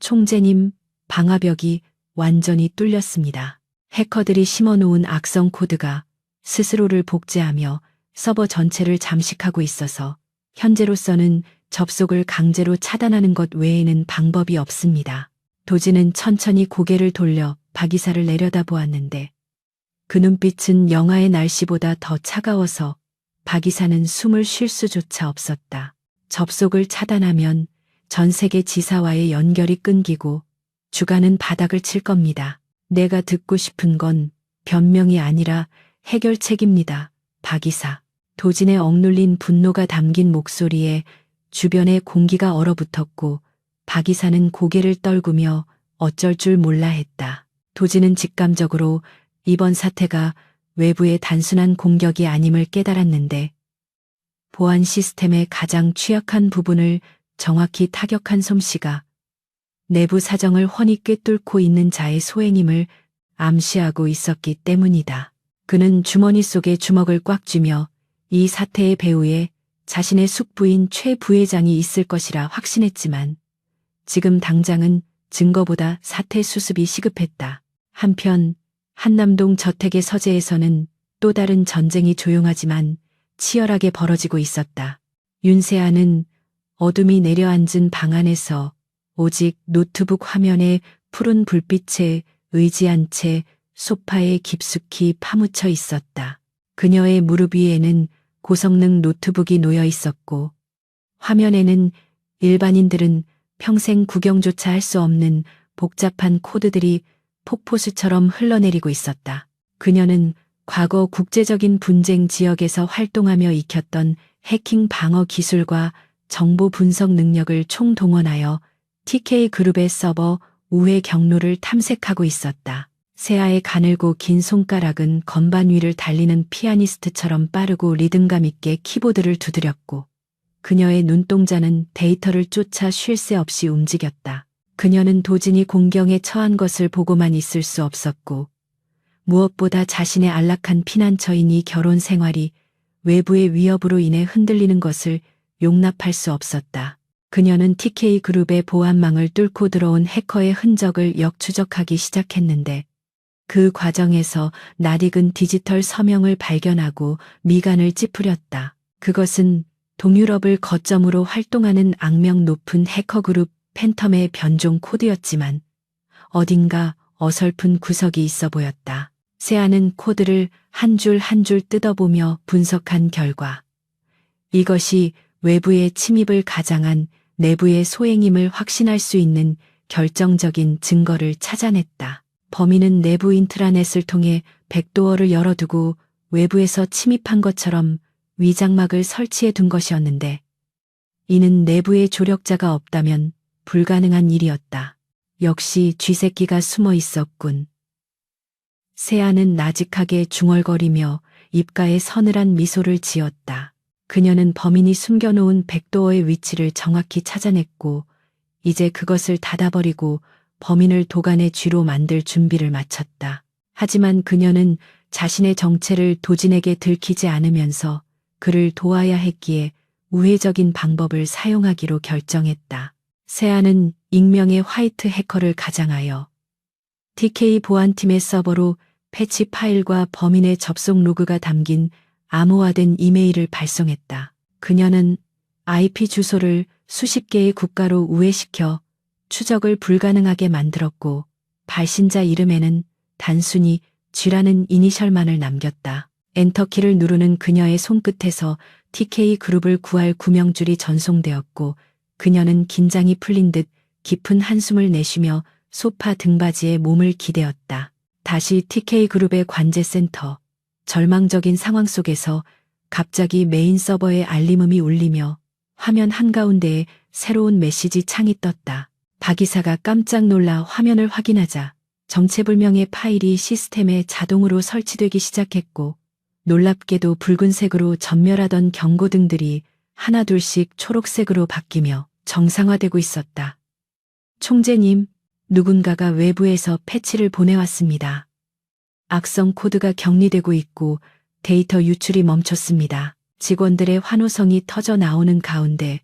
총재님, 방화벽이 완전히 뚫렸습니다. 해커들이 심어놓은 악성 코드가 스스로를 복제하며 서버 전체를 잠식하고 있어서 현재로서는 접속을 강제로 차단하는 것 외에는 방법이 없습니다. 도진은 천천히 고개를 돌려 박 이사를 내려다보았는데 그 눈빛은 영하의 날씨보다 더 차가워서 박 이사는 숨을 쉴 수조차 없었다. 접속을 차단하면 전 세계 지사와의 연결이 끊기고 주가는 바닥을 칠 겁니다. 내가 듣고 싶은 건 변명이 아니라 해결책입니다. 박 이사. 도진의 억눌린 분노가 담긴 목소리에 주변의 공기가 얼어붙었고 박 이사는 고개를 떨구며 어쩔 줄 몰라 했다. 도진은 직감적으로 이번 사태가 외부의 단순한 공격이 아님을 깨달았는데 보안 시스템의 가장 취약한 부분을 정확히 타격한 솜씨가 내부 사정을 훤히 꿰뚫고 있는 자의 소행임을 암시하고 있었기 때문이다. 그는 주머니 속에 주먹을 꽉 쥐며 이 사태의 배후에 자신의 숙부인 최 부회장이 있을 것이라 확신했지만 지금 당장은 증거보다 사태 수습이 시급했다. 한편 한남동 저택의 서재에서는 또 다른 전쟁이 조용하지만 치열하게 벌어지고 있었다. 윤세아는 어둠이 내려앉은 방 안에서 오직 노트북 화면에 푸른 불빛에 의지한 채 소파에 깊숙이 파묻혀 있었다. 그녀의 무릎 위에는 고성능 노트북이 놓여 있었고 화면에는 일반인들은 평생 구경조차 할 수 없는 복잡한 코드들이 폭포수처럼 흘러내리고 있었다. 그녀는 과거 국제적인 분쟁 지역에서 활동하며 익혔던 해킹 방어 기술과 정보 분석 능력을 총동원하여 TK그룹의 서버 우회 경로를 탐색하고 있었다. 세아의 가늘고 긴 손가락은 건반 위를 달리는 피아니스트처럼 빠르고 리듬감 있게 키보드를 두드렸고 그녀의 눈동자는 데이터를 쫓아 쉴 새 없이 움직였다. 그녀는 도진이 공경에 처한 것을 보고만 있을 수 없었고 무엇보다 자신의 안락한 피난처인 이 결혼 생활이 외부의 위협으로 인해 흔들리는 것을 용납할 수 없었다. 그녀는 TK그룹의 보안망을 뚫고 들어온 해커의 흔적을 역추적하기 시작했는데 그 과정에서 낯익은 디지털 서명을 발견하고 미간을 찌푸렸다. 그것은 동유럽을 거점으로 활동하는 악명 높은 해커그룹 팬텀의 변종 코드였지만 어딘가 어설픈 구석이 있어 보였다. 세아는 코드를 한 줄 한 줄 뜯어보며 분석한 결과 이것이 외부의 침입을 가장한 내부의 소행임을 확신할 수 있는 결정적인 증거를 찾아냈다. 범인은 내부 인트라넷을 통해 백도어를 열어두고 외부에서 침입한 것처럼 위장막을 설치해 둔 것이었는데 이는 내부에 조력자가 없다면 불가능한 일이었다. 역시 쥐새끼가 숨어 있었군. 세아는 나직하게 중얼거리며 입가에 서늘한 미소를 지었다. 그녀는 범인이 숨겨놓은 백도어의 위치를 정확히 찾아냈고 이제 그것을 닫아버리고 범인을 도간의 쥐로 만들 준비를 마쳤다. 하지만 그녀는 자신의 정체를 도진에게 들키지 않으면서 그를 도와야 했기에 우회적인 방법을 사용하기로 결정했다. 세아는 익명의 화이트 해커를 가장하여 TK 보안팀의 서버로 패치 파일과 범인의 접속 로그가 담긴 암호화된 이메일을 발송했다. 그녀는 IP 주소를 수십 개의 국가로 우회시켜 추적을 불가능하게 만들었고 발신자 이름에는 단순히 G라는 이니셜만을 남겼다. 엔터키를 누르는 그녀의 손끝에서 TK그룹을 구할 구명줄이 전송되었고 그녀는 긴장이 풀린 듯 깊은 한숨을 내쉬며 소파 등받이에 몸을 기대었다. 다시 TK그룹의 관제센터. 절망적인 상황 속에서 갑자기 메인 서버의 알림음이 울리며 화면 한가운데에 새로운 메시지 창이 떴다. 박 이사가 깜짝 놀라 화면을 확인하자 정체불명의 파일이 시스템에 자동으로 설치되기 시작했고 놀랍게도 붉은색으로 전멸하던 경고등들이 하나둘씩 초록색으로 바뀌며 정상화되고 있었다. 총재님, 누군가가 외부에서 패치를 보내왔습니다. 악성 코드가 격리되고 있고 데이터 유출이 멈췄습니다. 직원들의 환호성이 터져 나오는 가운데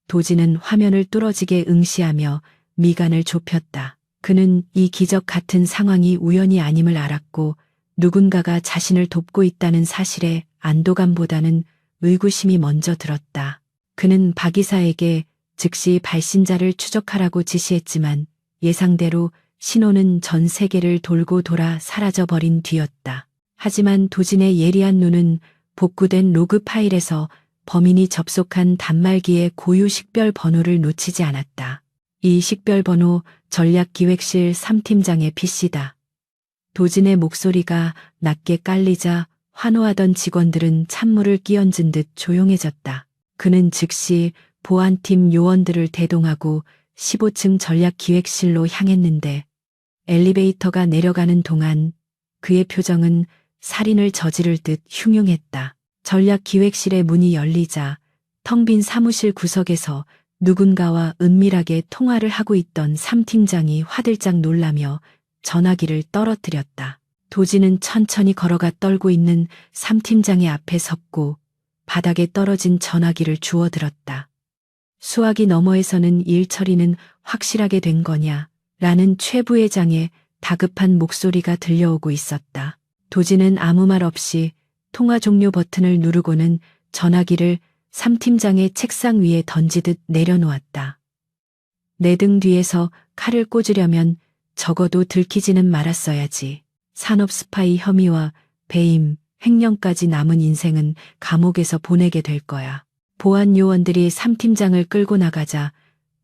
도진은 화면을 뚫어지게 응시하며 미간을 좁혔다. 그는 이 기적 같은 상황이 우연이 아님을 알았고 누군가가 자신을 돕고 있다는 사실에 안도감보다는 의구심이 먼저 들었다. 그는 박 이사에게 즉시 발신자를 추적하라고 지시했지만 예상대로 신호는 전 세계를 돌고 돌아 사라져버린 뒤였다. 하지만 도진의 예리한 눈은 복구된 로그 파일에서 범인이 접속한 단말기의 고유 식별 번호를 놓치지 않았다. 이 식별 번호 전략기획실 3팀장의 PC다. 도진의 목소리가 낮게 깔리자 환호하던 직원들은 찬물을 끼얹은 듯 조용해졌다. 그는 즉시 보안팀 요원들을 대동하고 15층 전략기획실로 향했는데 엘리베이터가 내려가는 동안 그의 표정은 살인을 저지를 듯 흉흉했다. 전략기획실의 문이 열리자 텅 빈 사무실 구석에서 누군가와 은밀하게 통화를 하고 있던 3팀장이 화들짝 놀라며 전화기를 떨어뜨렸다. 도진은 천천히 걸어가 떨고 있는 3팀장의 앞에 섰고 바닥에 떨어진 전화기를 주워들었다. 수화기 너머에서는 일 처리는 확실하게 된 거냐? 라는 최 부회장의 다급한 목소리가 들려오고 있었다. 도진은 아무 말 없이 통화 종료 버튼을 누르고는 전화기를 3팀장의 책상 위에 던지듯 내려놓았다. 내 등 뒤에서 칼을 꽂으려면 적어도 들키지는 말았어야지. 산업 스파이 혐의와 배임, 횡령까지 남은 인생은 감옥에서 보내게 될 거야. 보안 요원들이 3팀장을 끌고 나가자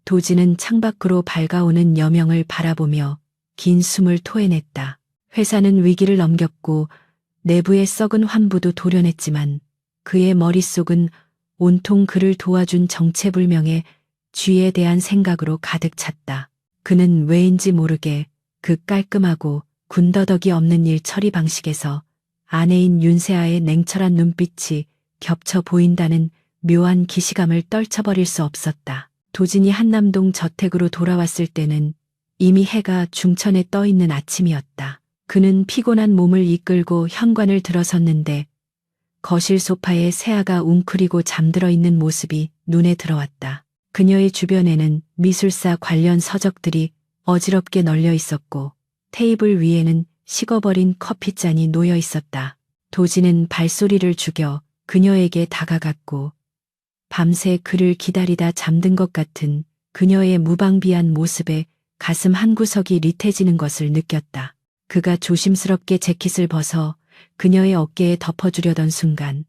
도진은 창밖으로 밝아오는 여명을 바라보며 긴 숨을 토해냈다. 회사는 위기를 넘겼고 내부의 썩은 환부도 도려냈지만 그의 머릿속은 온통 그를 도와준 정체불명의 쥐에 대한 생각으로 가득 찼다. 그는 왜인지 모르게 그 깔끔하고 군더더기 없는 일 처리 방식에서 아내인 윤세아의 냉철한 눈빛이 겹쳐 보인다는 묘한 기시감을 떨쳐버릴 수 없었다. 도진이 한남동 저택으로 돌아왔을 때는 이미 해가 중천에 떠 있는 아침이었다. 그는 피곤한 몸을 이끌고 현관을 들어섰는데 거실 소파에 세아가 웅크리고 잠들어 있는 모습이 눈에 들어왔다. 그녀의 주변에는 미술사 관련 서적들이 어지럽게 널려 있었고 테이블 위에는 식어버린 커피잔이 놓여 있었다. 도진은 발소리를 죽여 그녀에게 다가갔고 밤새 그를 기다리다 잠든 것 같은 그녀의 무방비한 모습에 가슴 한구석이 리태지는 것을 느꼈다. 그가 조심스럽게 재킷을 벗어 그녀의 어깨에 덮어주려던 순간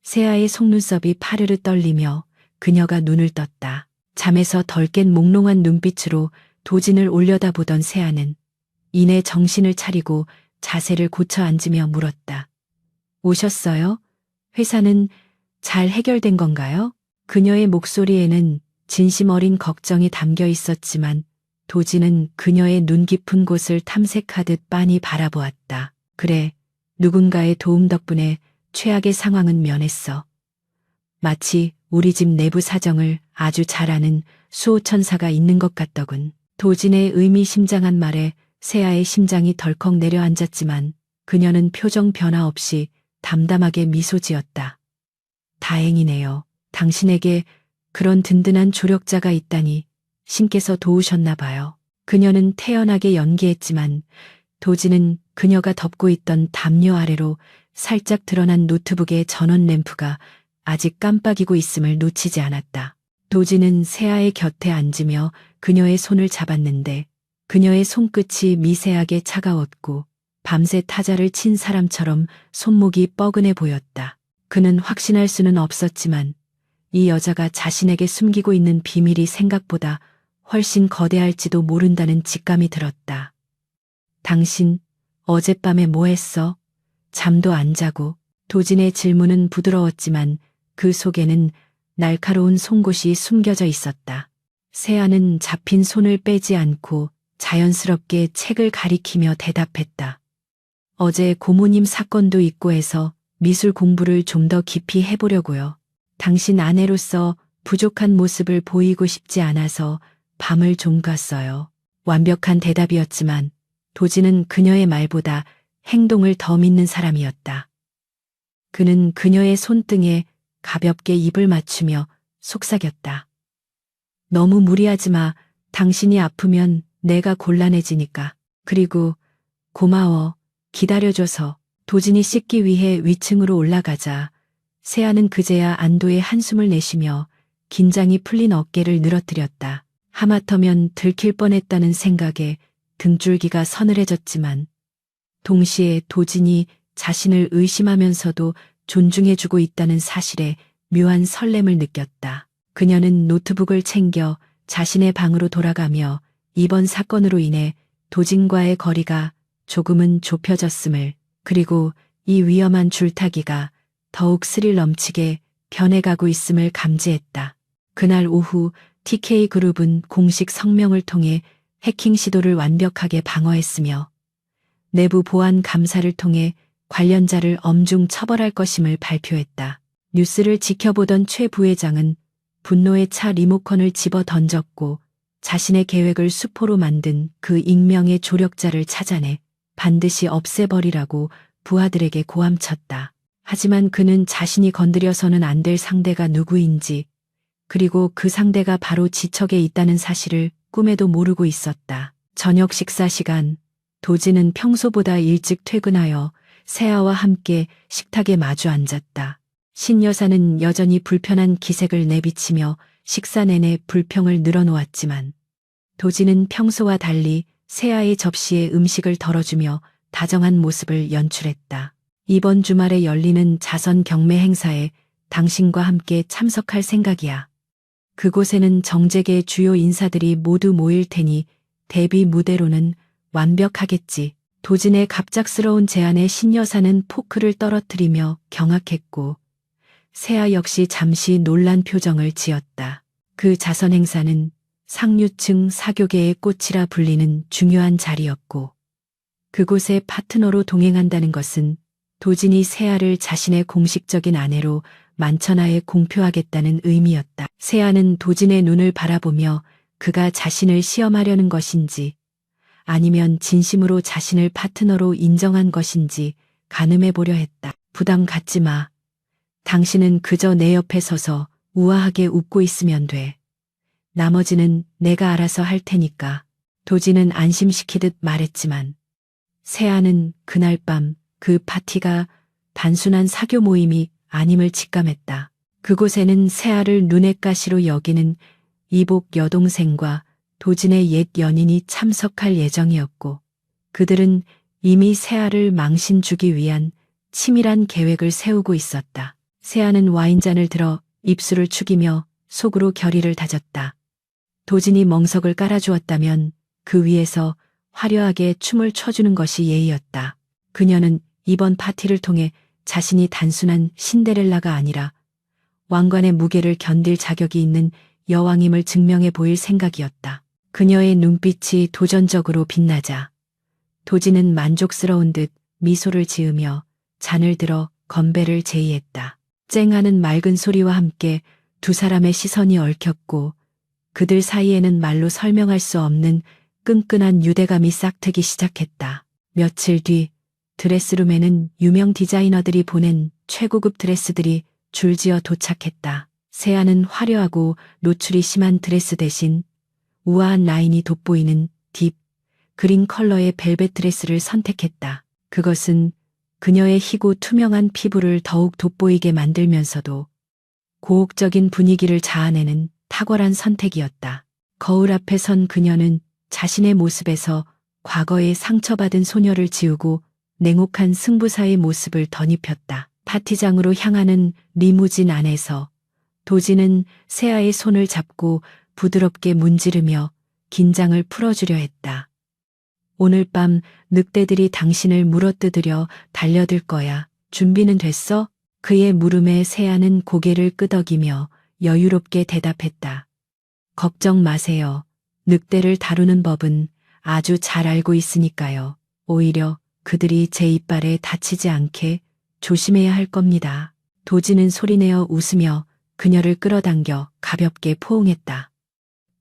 세아의 속눈썹이 파르르 떨리며 그녀가 눈을 떴다. 잠에서 덜 깬 몽롱한 눈빛으로 도진을 올려다보던 세아는 이내 정신을 차리고 자세를 고쳐 앉으며 물었다. 오셨어요? 회사는 잘 해결된 건가요? 그녀의 목소리에는 진심 어린 걱정이 담겨 있었지만 도진은 그녀의 눈 깊은 곳을 탐색하듯 빤히 바라보았다. 그래, 누군가의 도움 덕분에 최악의 상황은 면했어. 마치 우리 집 내부 사정을 아주 잘 아는 수호천사가 있는 것 같더군. 도진의 의미심장한 말에 세아의 심장이 덜컥 내려앉았지만 그녀는 표정 변화 없이 담담하게 미소 지었다. 다행이네요. 당신에게 그런 든든한 조력자가 있다니 신께서 도우셨나 봐요. 그녀는 태연하게 연기했지만 도진은 그녀가 덮고 있던 담요 아래로 살짝 드러난 노트북의 전원 램프가 아직 깜빡이고 있음을 놓치지 않았다. 도진은 세아의 곁에 앉으며 그녀의 손을 잡았는데 그녀의 손끝이 미세하게 차가웠고 밤새 타자를 친 사람처럼 손목이 뻐근해 보였다. 그는 확신할 수는 없었지만 이 여자가 자신에게 숨기고 있는 비밀이 생각보다 훨씬 거대할지도 모른다는 직감이 들었다. 당신 어젯밤에 뭐 했어? 잠도 안 자고. 도진의 질문은 부드러웠지만 그 속에는 날카로운 송곳이 숨겨져 있었다. 세아는 잡힌 손을 빼지 않고 자연스럽게 책을 가리키며 대답했다. 어제 고모님 사건도 있고 해서 미술 공부를 좀 더 깊이 해보려고요. 당신 아내로서 부족한 모습을 보이고 싶지 않아서 밤을 좀 갔어요. 완벽한 대답이었지만 도진은 그녀의 말보다 행동을 더 믿는 사람이었다. 그는 그녀의 손등에 가볍게 입을 맞추며 속삭였다. 너무 무리하지 마. 당신이 아프면 내가 곤란해지니까. 그리고 고마워. 기다려줘서. 도진이 씻기 위해 위층으로 올라가자 세아는 그제야 안도의 한숨을 내쉬며 긴장이 풀린 어깨를 늘어뜨렸다. 하마터면 들킬 뻔했다는 생각에 등줄기가 서늘해졌지만 동시에 도진이 자신을 의심하면서도 존중해주고 있다는 사실에 묘한 설렘을 느꼈다. 그녀는 노트북을 챙겨 자신의 방으로 돌아가며 이번 사건으로 인해 도진과의 거리가 조금은 좁혀졌음을, 그리고 이 위험한 줄타기가 더욱 스릴 넘치게 변해가고 있음을 감지했다. 그날 오후 TK그룹은 공식 성명을 통해 해킹 시도를 완벽하게 방어했으며 내부 보안 감사를 통해 관련자를 엄중 처벌할 것임을 발표했다. 뉴스를 지켜보던 최 부회장은 분노에 차 리모컨을 집어 던졌고 자신의 계획을 수포로 만든 그 익명의 조력자를 찾아내 반드시 없애버리라고 부하들에게 고함쳤다. 하지만 그는 자신이 건드려서는 안 될 상대가 누구인지, 그리고 그 상대가 바로 지척에 있다는 사실을 꿈에도 모르고 있었다. 저녁 식사 시간, 도진은 평소보다 일찍 퇴근하여 세아와 함께 식탁에 마주 앉았다. 신 여사는 여전히 불편한 기색을 내비치며 식사 내내 불평을 늘어놓았지만 도진은 평소와 달리 세아의 접시에 음식을 덜어주며 다정한 모습을 연출했다. 이번 주말에 열리는 자선 경매 행사에 당신과 함께 참석할 생각이야. 그곳에는 정재계 주요 인사들이 모두 모일 테니 데뷔 무대로는 완벽하겠지. 도진의 갑작스러운 제안에 신 여사는 포크를 떨어뜨리며 경악했고 세아 역시 잠시 놀란 표정을 지었다. 그 자선 행사는 상류층 사교계의 꽃이라 불리는 중요한 자리였고 그곳에 파트너로 동행한다는 것은 도진이 세아를 자신의 공식적인 아내로 만천하에 공표하겠다는 의미였다. 세아는 도진의 눈을 바라보며 그가 자신을 시험하려는 것인지 아니면 진심으로 자신을 파트너로 인정한 것인지 가늠해 보려 했다. 부담 갖지 마. 당신은 그저 내 옆에 서서 우아하게 웃고 있으면 돼. 나머지는 내가 알아서 할 테니까. 도진은 안심시키듯 말했지만 세아는 그날 밤 그 파티가 단순한 사교 모임이 아님을 직감했다. 그곳에는 세아를 눈엣 가시로 여기는 이복 여동생과 도진의 옛 연인이 참석할 예정이었고 그들은 이미 세아를 망신 주기 위한 치밀한 계획을 세우고 있었다. 세아는 와인잔을 들어 입술을 축이며 속으로 결의를 다졌다. 도진이 멍석을 깔아주었다면 그 위에서 화려하게 춤을 춰주는 것이 예의였다. 그녀는 이번 파티를 통해 자신이 단순한 신데렐라가 아니라 왕관의 무게를 견딜 자격이 있는 여왕임을 증명해 보일 생각이었다. 그녀의 눈빛이 도전적으로 빛나자 도진은 만족스러운 듯 미소를 지으며 잔을 들어 건배를 제의했다. 쨍하는 맑은 소리와 함께 두 사람의 시선이 얽혔고 그들 사이에는 말로 설명할 수 없는 끈끈한 유대감이 싹트기 시작했다. 며칠 뒤 드레스룸에는 유명 디자이너들이 보낸 최고급 드레스들이 줄지어 도착했다. 세아는 화려하고 노출이 심한 드레스 대신 우아한 라인이 돋보이는 딥 그린 컬러의 벨벳 드레스를 선택했다. 그것은 그녀의 희고 투명한 피부를 더욱 돋보이게 만들면서도 고혹적인 분위기를 자아내는 탁월한 선택이었다. 거울 앞에 선 그녀는 자신의 모습에서 과거의 상처받은 소녀를 지우고 냉혹한 승부사의 모습을 덧입혔다. 파티장으로 향하는 리무진 안에서 도진은 세아의 손을 잡고 부드럽게 문지르며 긴장을 풀어주려 했다. 오늘 밤 늑대들이 당신을 물어뜯으려 달려들 거야. 준비는 됐어? 그의 물음에 세아는 고개를 끄덕이며 여유롭게 대답했다. 걱정 마세요. 늑대를 다루는 법은 아주 잘 알고 있으니까요. 오히려 그들이 제 이빨에 다치지 않게 조심해야 할 겁니다. 도진은 소리내어 웃으며 그녀를 끌어당겨 가볍게 포옹했다.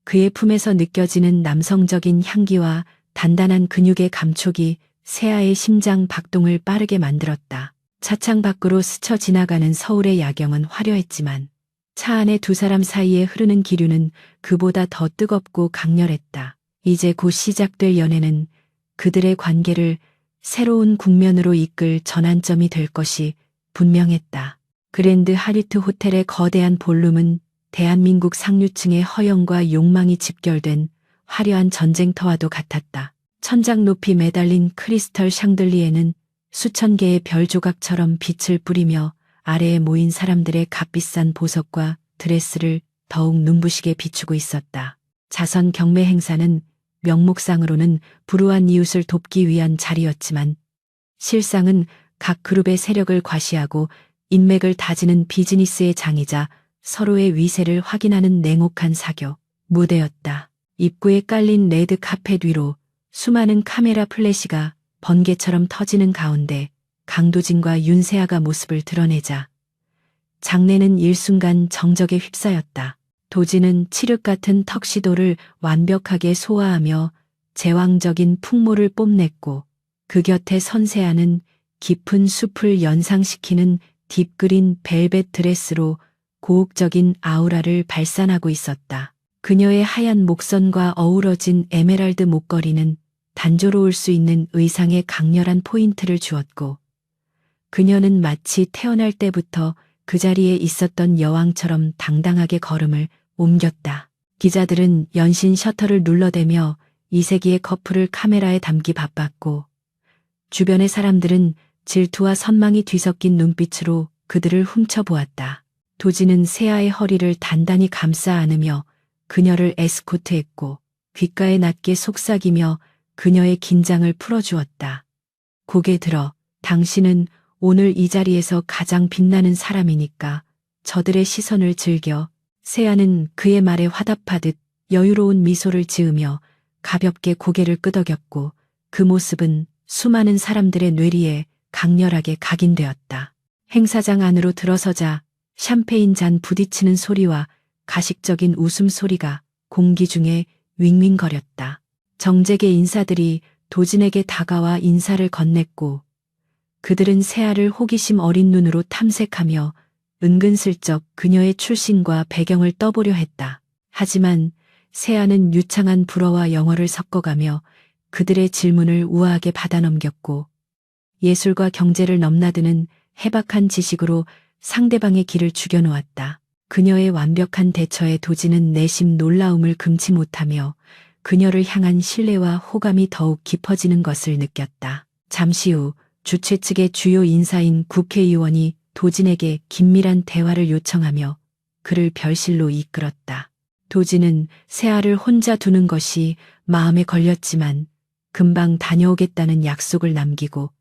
그의 품에서 느껴지는 남성적인 향기와 단단한 근육의 감촉이 세아의 심장 박동을 빠르게 만들었다. 차창 밖으로 스쳐 지나가는 서울의 야경은 화려했지만 차 안의 두 사람 사이에 흐르는 기류는 그보다 더 뜨겁고 강렬했다. 이제 곧 시작될 연애는 그들의 관계를 새로운 국면으로 이끌 전환점이 될 것이 분명했다. 그랜드 하리트 호텔의 거대한 볼룸은 대한민국 상류층의 허영과 욕망이 집결된 화려한 전쟁터와도 같았다. 천장 높이 매달린 크리스털 샹들리에는 수천 개의 별 조각처럼 빛을 뿌리며 아래에 모인 사람들의 값비싼 보석과 드레스를 더욱 눈부시게 비추고 있었다. 자선 경매 행사는 명목상으로는 불우한 이웃을 돕기 위한 자리였지만 실상은 각 그룹의 세력을 과시하고 인맥을 다지는 비즈니스의 장이자 서로의 위세를 확인하는 냉혹한 사교 무대였다. 입구에 깔린 레드 카펫 위로 수많은 카메라 플래시가 번개처럼 터지는 가운데 강도진과 윤세아가 모습을 드러내자 장내는 일순간 정적에 휩싸였다. 도진은 칠흑 같은 턱시도를 완벽하게 소화하며 제왕적인 풍모를 뽐냈고 그 곁에 선세아는 깊은 숲을 연상시키는 딥그린 벨벳 드레스로 고혹적인 아우라를 발산하고 있었다. 그녀의 하얀 목선과 어우러진 에메랄드 목걸이는 단조로울 수 있는 의상에 강렬한 포인트를 주었고, 그녀는 마치 태어날 때부터 그 자리에 있었던 여왕처럼 당당하게 걸음을 옮겼다. 기자들은 연신 셔터를 눌러대며 이세기의 커플을 카메라에 담기 바빴고, 주변의 사람들은 질투와 선망이 뒤섞인 눈빛으로 그들을 훔쳐보았다. 도지는 세아의 허리를 단단히 감싸 안으며 그녀를 에스코트했고, 귓가에 낮게 속삭이며 그녀의 긴장을 풀어주었다. 고개 들어, 당신은 오늘 이 자리에서 가장 빛나는 사람이니까 저들의 시선을 즐겨. 세아는 그의 말에 화답하듯 여유로운 미소를 지으며 가볍게 고개를 끄덕였고, 그 모습은 수많은 사람들의 뇌리에 강렬하게 각인되었다. 행사장 안으로 들어서자 샴페인 잔 부딪히는 소리와 가식적인 웃음소리가 공기 중에 윙윙거렸다. 정재계 인사들이 도진에게 다가와 인사를 건넸고, 그들은 세아를 호기심 어린 눈으로 탐색하며 은근슬쩍 그녀의 출신과 배경을 떠보려 했다. 하지만 세아는 유창한 불어와 영어를 섞어가며 그들의 질문을 우아하게 받아넘겼고, 예술과 경제를 넘나드는 해박한 지식으로 상대방의 길을 죽여놓았다. 그녀의 완벽한 대처에 도지는 내심 놀라움을 금치 못하며 그녀를 향한 신뢰와 호감이 더욱 깊어지는 것을 느꼈다. 잠시 후 주최 측의 주요 인사인 국회의원이 도진에게 긴밀한 대화를 요청하며 그를 별실로 이끌었다. 도진은 세아를 혼자 두는 것이 마음에 걸렸지만 금방 다녀오겠다는 약속을 남기고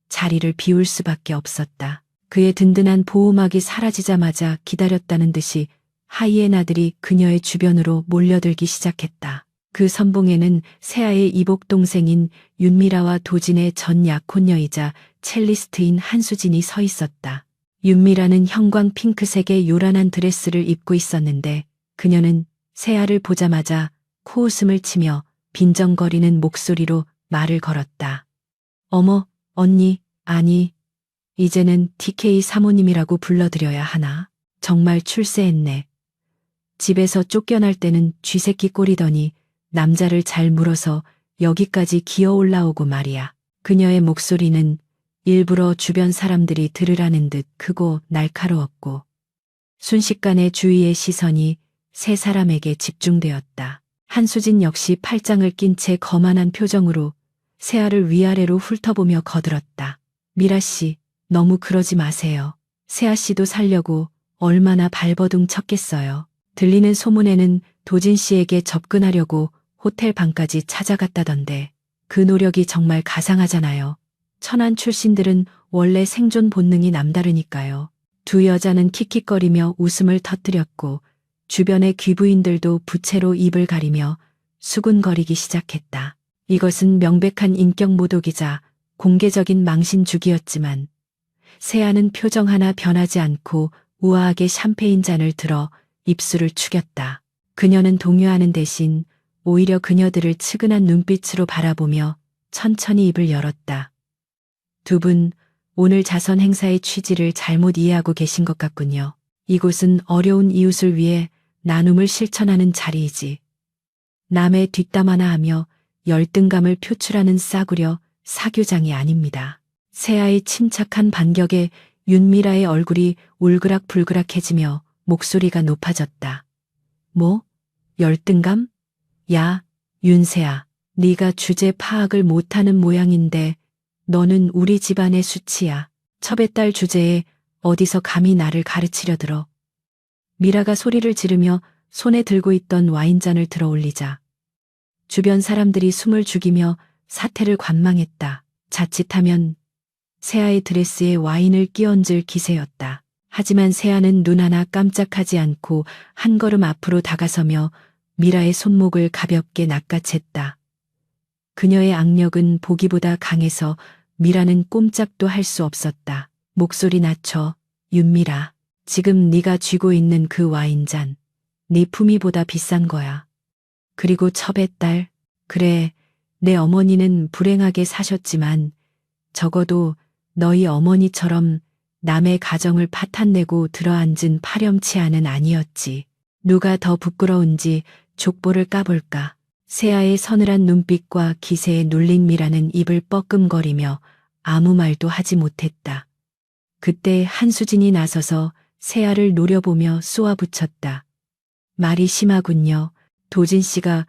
자리를 비울 수밖에 없었다. 그의 든든한 보호막이 사라지자마자 기다렸다는 듯이 하이에나들이 그녀의 주변으로 몰려들기 시작했다. 그 선봉에는 세아의 이복 동생인 윤미라와 도진의 전 약혼녀이자 첼리스트인 한수진이 서 있었다. 윤미라는 형광 핑크색의 요란한 드레스를 입고 있었는데 그녀는 세아를 보자마자 코웃음을 치며 빈정거리는 목소리로 말을 걸었다. 어머, 언니, 아니, 이제는 TK 사모님이라고 불러드려야 하나? 정말 출세했네. 집에서 쫓겨날 때는 쥐새끼 꼴이더니 남자를 잘 물어서 여기까지 기어 올라오고 말이야. 그녀의 목소리는 일부러 주변 사람들이 들으라는 듯 크고 날카로웠고, 순식간에 주위의 시선이 세 사람에게 집중되었다. 한수진 역시 팔짱을 낀 채 거만한 표정으로 세아를 위아래로 훑어보며 거들었다. 미라 씨, 너무 그러지 마세요. 세아 씨도 살려고 얼마나 발버둥 쳤겠어요. 들리는 소문에는 도진 씨에게 접근하려고 호텔 방까지 찾아갔다던데 그 노력이 정말 가상하잖아요. 천안 출신들은 원래 생존 본능이 남다르니까요. 두 여자는 킥킥거리며 웃음을 터뜨렸고 주변의 귀부인들도 부채로 입을 가리며 수군거리기 시작했다. 이것은 명백한 인격 모독이자 공개적인 망신주기였지만 세아는 표정 하나 변하지 않고 우아하게 샴페인 잔을 들어 입술을 축였다. 그녀는 동요하는 대신 오히려 그녀들을 측은한 눈빛으로 바라보며 천천히 입을 열었다. 두 분, 오늘 자선 행사의 취지를 잘못 이해하고 계신 것 같군요. 이곳은 어려운 이웃을 위해 나눔을 실천하는 자리이지. 남의 뒷담 하나 하며 열등감을 표출하는 싸구려 사교장이 아닙니다. 세아의 침착한 반격에 윤미라의 얼굴이 울그락불그락해지며 목소리가 높아졌다. 뭐? 열등감? 야, 윤세아, 네가 주제 파악을 못하는 모양인데 너는 우리 집안의 수치야. 첩의 딸 주제에 어디서 감히 나를 가르치려 들어. 미라가 소리를 지르며 손에 들고 있던 와인잔을 들어 올리자 주변 사람들이 숨을 죽이며 사태를 관망했다. 자칫하면 세아의 드레스에 와인을 끼얹을 기세였다. 하지만 세아는 눈 하나 깜짝하지 않고 한 걸음 앞으로 다가서며 미라의 손목을 가볍게 낚아챘다. 그녀의 악력은 보기보다 강해서 미라는 꼼짝도 할 수 없었다. 목소리 낮춰, 윤미라. 지금 네가 쥐고 있는 그 와인잔, 네 품위보다 비싼 거야. 그리고 첩의 딸, 그래, 내 어머니는 불행하게 사셨지만 적어도 너희 어머니처럼 남의 가정을 파탄내고 들어앉은 파렴치한은 아니었지. 누가 더 부끄러운지 족보를 까볼까. 세아의 서늘한 눈빛과 기세에 눌린 미라는 입을 뻐끔거리며 아무 말도 하지 못했다. 그때 한수진이 나서서 세아를 노려보며 쏘아붙였다. 말이 심하군요. 도진 씨가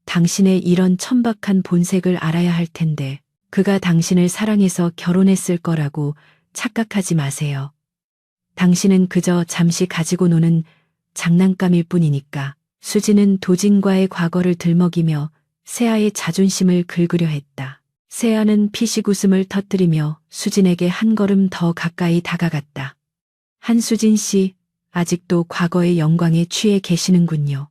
당신의 이런 천박한 본색을 알아야 할 텐데 그가 당신을 사랑해서 결혼했을 거라고 착각하지 마세요. 당신은 그저 잠시 가지고 노는 장난감일 뿐이니까. 수진은 도진과의 과거를 들먹이며 세아의 자존심을 긁으려 했다. 세아는 피식 웃음을 터뜨리며 수진에게 한 걸음 더 가까이 다가갔다. 한수진 씨, 아직도 과거의 영광에 취해 계시는군요.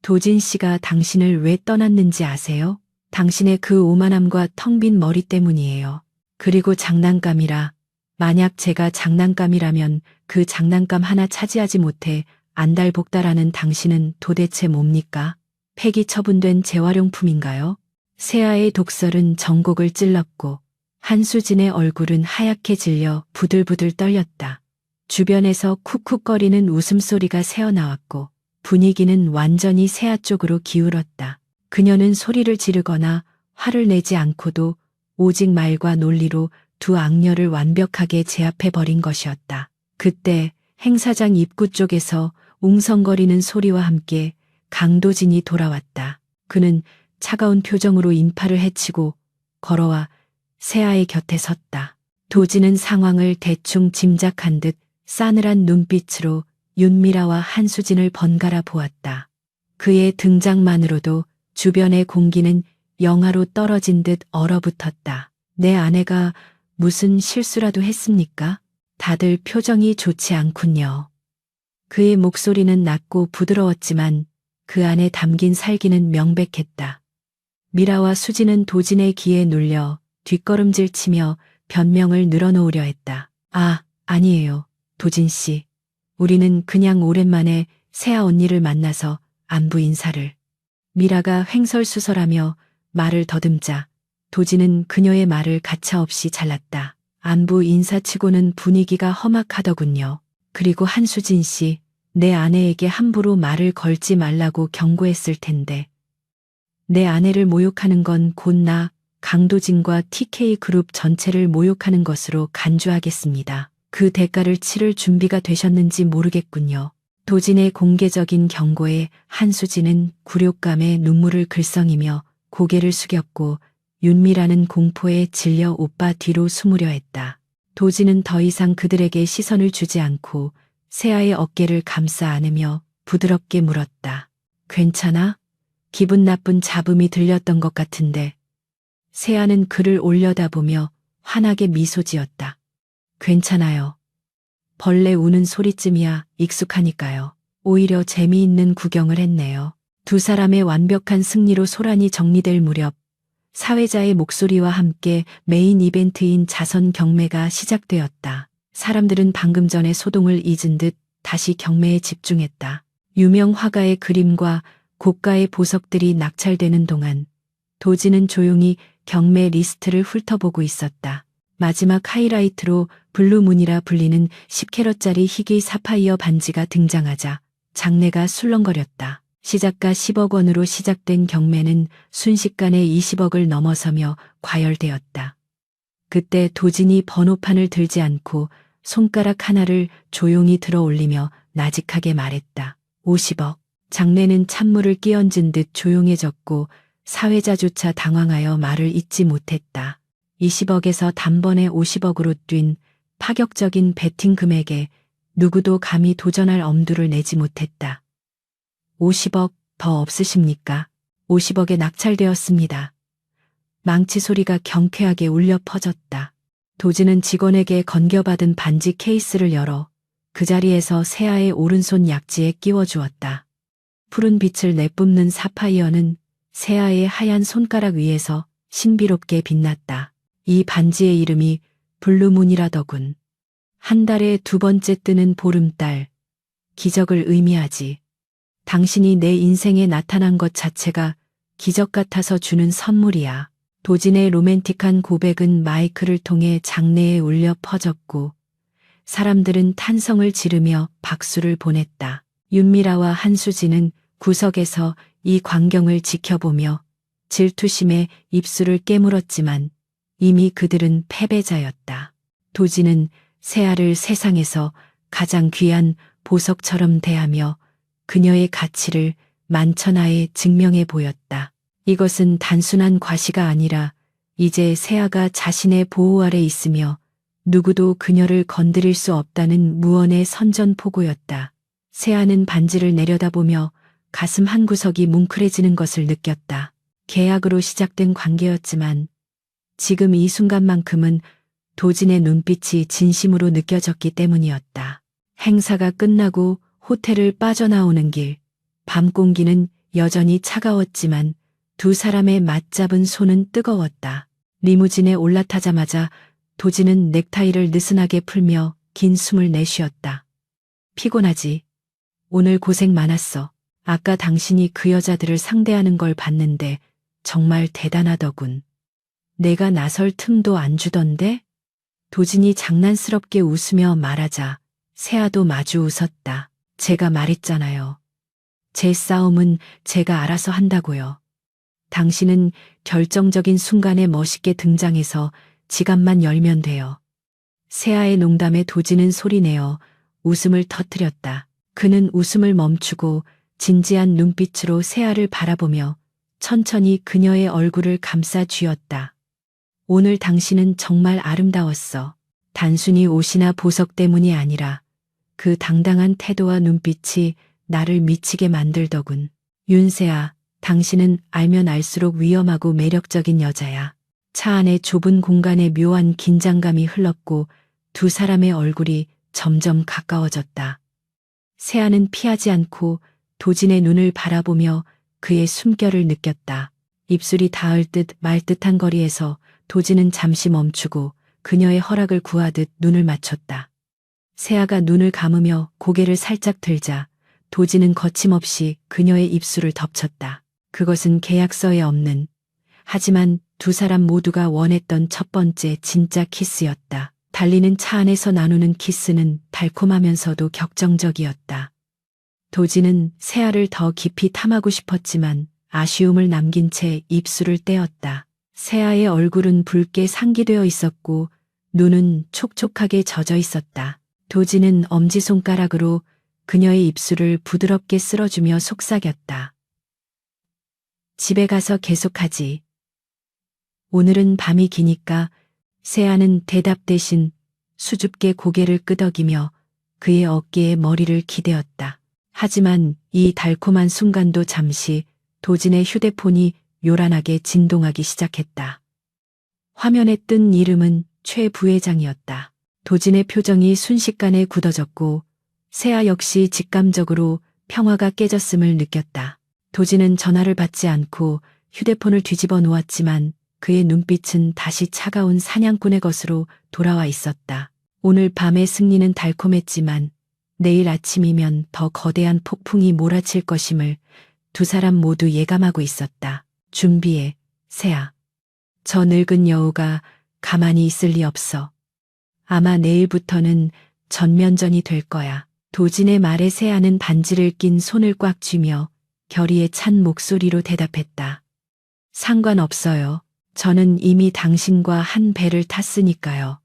도진 씨가 당신을 왜 떠났는지 아세요? 당신의 그 오만함과 텅 빈 머리 때문이에요. 그리고 장난감이라, 만약 제가 장난감이라면 그 장난감 하나 차지하지 못해 안달복달하는 당신은 도대체 뭡니까? 폐기 처분된 재활용품인가요? 세아의 독설은 전곡을 찔렀고 한수진의 얼굴은 하얗게 질려 부들부들 떨렸다. 주변에서 쿡쿡거리는 웃음소리가 새어나왔고 분위기는 완전히 세아 쪽으로 기울었다. 그녀는 소리를 지르거나 화를 내지 않고도 오직 말과 논리로 두 악녀를 완벽하게 제압해버린 것이었다. 그때 행사장 입구 쪽에서 웅성거리는 소리와 함께 강도진이 돌아왔다. 그는 차가운 표정으로 인파를 해치고 걸어와 세아의 곁에 섰다. 도진은 상황을 대충 짐작한 듯 싸늘한 눈빛으로 윤미라와 한수진을 번갈아 보았다. 그의 등장만으로도 주변의 공기는 영하로 떨어진 듯 얼어붙었다. 내 아내가 무슨 실수라도 했습니까? 다들 표정이 좋지 않군요. 그의 목소리는 낮고 부드러웠지만 그 안에 담긴 살기는 명백했다. 미라와 수진은 도진의 기에 눌려 뒷걸음질 치며 변명을 늘어놓으려 했다. 아, 아니에요. 도진 씨. 우리는 그냥 오랜만에 세아 언니를 만나서 안부 인사를. 미라가 횡설수설하며 말을 더듬자 도진은 그녀의 말을 가차없이 잘랐다. 안부 인사치고는 분위기가 험악하더군요. 그리고 한수진 씨, 내 아내에게 함부로 말을 걸지 말라고 경고했을 텐데. 내 아내를 모욕하는 건 곧 나 강도진과 TK그룹 전체를 모욕하는 것으로 간주하겠습니다. 그 대가를 치를 준비가 되셨는지 모르겠군요. 도진의 공개적인 경고에 한수진은 굴욕감에 눈물을 글썽이며 고개를 숙였고 윤미라는 공포에 질려 오빠 뒤로 숨으려 했다. 도진은 더 이상 그들에게 시선을 주지 않고 세아의 어깨를 감싸 안으며 부드럽게 물었다. 괜찮아? 기분 나쁜 잡음이 들렸던 것 같은데. 세아는 그를 올려다보며 환하게 미소 지었다. 괜찮아요. 벌레 우는 소리쯤이야 익숙하니까요. 오히려 재미있는 구경을 했네요. 두 사람의 완벽한 승리로 소란이 정리될 무렵 사회자의 목소리와 함께 메인 이벤트인 자선 경매가 시작되었다. 사람들은 방금 전의 소동을 잊은 듯 다시 경매에 집중했다. 유명 화가의 그림과 고가의 보석들이 낙찰되는 동안 도진은 조용히 경매 리스트를 훑어보고 있었다. 마지막 하이라이트로 블루문이라 불리는 10캐럿짜리 희귀 사파이어 반지가 등장하자 장내가 술렁거렸다. 시작가 10억 원으로 시작된 경매는 순식간에 20억을 넘어서며 과열되었다. 그때 도진이 번호판을 들지 않고 손가락 하나를 조용히 들어 올리며 나직하게 말했다. 50억. 장내는 찬물을 끼얹은 듯 조용해졌고 사회자조차 당황하여 말을 잇지 못했다. 20억에서 단번에 50억으로 뛴 파격적인 베팅 금액에 누구도 감히 도전할 엄두를 내지 못했다. 50억 더 없으십니까? 50억에 낙찰되었습니다. 망치 소리가 경쾌하게 울려 퍼졌다. 도진은 직원에게 건겨받은 반지 케이스를 열어 그 자리에서 세아의 오른손 약지에 끼워주었다. 푸른 빛을 내뿜는 사파이어는 세아의 하얀 손가락 위에서 신비롭게 빛났다. 이 반지의 이름이 블루문이라더군. 한 달에 두 번째 뜨는 보름달. 기적을 의미하지. 당신이 내 인생에 나타난 것 자체가 기적 같아서 주는 선물이야. 도진의 로맨틱한 고백은 마이크를 통해 장내에 울려 퍼졌고 사람들은 탄성을 지르며 박수를 보냈다. 윤미라와 한수진은 구석에서 이 광경을 지켜보며 질투심에 입술을 깨물었지만 이미 그들은 패배자였다. 도지는 세아를 세상에서 가장 귀한 보석처럼 대하며 그녀의 가치를 만천하에 증명해 보였다. 이것은 단순한 과시가 아니라 이제 세아가 자신의 보호 아래 있으며 누구도 그녀를 건드릴 수 없다는 무언의 선전포고였다. 세아는 반지를 내려다보며 가슴 한구석이 뭉클해지는 것을 느꼈다. 계약으로 시작된 관계였지만 지금 이 순간만큼은 도진의 눈빛이 진심으로 느껴졌기 때문이었다. 행사가 끝나고 호텔을 빠져나오는 길, 밤 공기는 여전히 차가웠지만 두 사람의 맞잡은 손은 뜨거웠다. 리무진에 올라타자마자 도진은 넥타이를 느슨하게 풀며 긴 숨을 내쉬었다. 피곤하지? 오늘 고생 많았어. 아까 당신이 그 여자들을 상대하는 걸 봤는데 정말 대단하더군. 내가 나설 틈도 안 주던데? 도진이 장난스럽게 웃으며 말하자 세아도 마주 웃었다. 제가 말했잖아요. 제 싸움은 제가 알아서 한다고요. 당신은 결정적인 순간에 멋있게 등장해서 지갑만 열면 돼요. 세아의 농담에 도진은 소리내어 웃음을 터뜨렸다. 그는 웃음을 멈추고 진지한 눈빛으로 세아를 바라보며 천천히 그녀의 얼굴을 감싸 쥐었다. 오늘 당신은 정말 아름다웠어. 단순히 옷이나 보석 때문이 아니라 그 당당한 태도와 눈빛이 나를 미치게 만들더군. 윤세아, 당신은 알면 알수록 위험하고 매력적인 여자야. 차 안의 좁은 공간에 묘한 긴장감이 흘렀고 두 사람의 얼굴이 점점 가까워졌다. 세아는 피하지 않고 도진의 눈을 바라보며 그의 숨결을 느꼈다. 입술이 닿을 듯 말 듯한 거리에서 도진은 잠시 멈추고 그녀의 허락을 구하듯 눈을 맞췄다. 세아가 눈을 감으며 고개를 살짝 들자 도진은 거침없이 그녀의 입술을 덮쳤다. 그것은 계약서에 없는, 하지만 두 사람 모두가 원했던 첫 번째 진짜 키스였다. 달리는 차 안에서 나누는 키스는 달콤하면서도 격정적이었다. 도진은 세아를 더 깊이 탐하고 싶었지만 아쉬움을 남긴 채 입술을 떼었다. 세아의 얼굴은 붉게 상기되어 있었고 눈은 촉촉하게 젖어 있었다. 도진은 엄지손가락으로 그녀의 입술을 부드럽게 쓸어주며 속삭였다. 집에 가서 계속하지. 오늘은 밤이 기니까. 세아는 대답 대신 수줍게 고개를 끄덕이며 그의 어깨에 머리를 기대었다. 하지만 이 달콤한 순간도 잠시 도진의 휴대폰이 요란하게 진동하기 시작했다. 화면에 뜬 이름은 최 부회장이었다. 도진의 표정이 순식간에 굳어졌고 세아 역시 직감적으로 평화가 깨졌음을 느꼈다. 도진은 전화를 받지 않고 휴대폰을 뒤집어 놓았지만 그의 눈빛은 다시 차가운 사냥꾼의 것으로 돌아와 있었다. 오늘 밤의 승리는 달콤했지만 내일 아침이면 더 거대한 폭풍이 몰아칠 것임을 두 사람 모두 예감하고 있었다. 준비해, 세아. 저 늙은 여우가 가만히 있을 리 없어. 아마 내일부터는 전면전이 될 거야. 도진의 말에 세아는 반지를 낀 손을 꽉 쥐며 결의에 찬 목소리로 대답했다. 상관없어요. 저는 이미 당신과 한 배를 탔으니까요.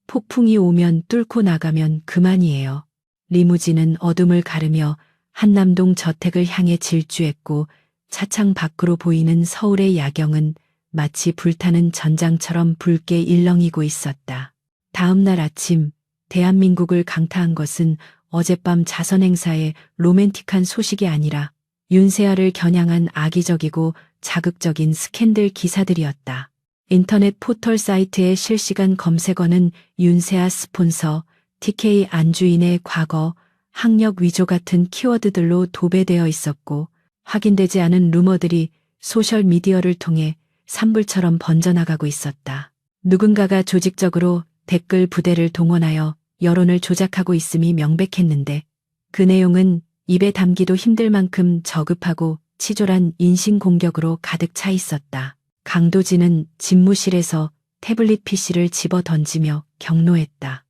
폭풍이 오면 뚫고 나가면 그만이에요. 리무진은 어둠을 가르며 한남동 저택을 향해 질주했고 차창 밖으로 보이는 서울의 야경은 마치 불타는 전장처럼 붉게 일렁이고 있었다. 다음 날 아침 대한민국을 강타한 것은 어젯밤 자선 행사의 로맨틱한 소식이 아니라 윤세아를 겨냥한 악의적이고 자극적인 스캔들 기사들이었다. 인터넷 포털 사이트의 실시간 검색어는 윤세아 스폰서, TK 안주인의 과거, 학력 위조 같은 키워드들로 도배되어 있었고 확인되지 않은 루머들이 소셜미디어를 통해 산불처럼 번져나가고 있었다. 누군가가 조직적으로 댓글 부대를 동원하여 여론을 조작하고 있음이 명백했는데 그 내용은 입에 담기도 힘들 만큼 저급하고 치졸한 인신공격으로 가득 차 있었다. 강도진은 집무실에서 태블릿 PC를 집어 던지며 경로했다.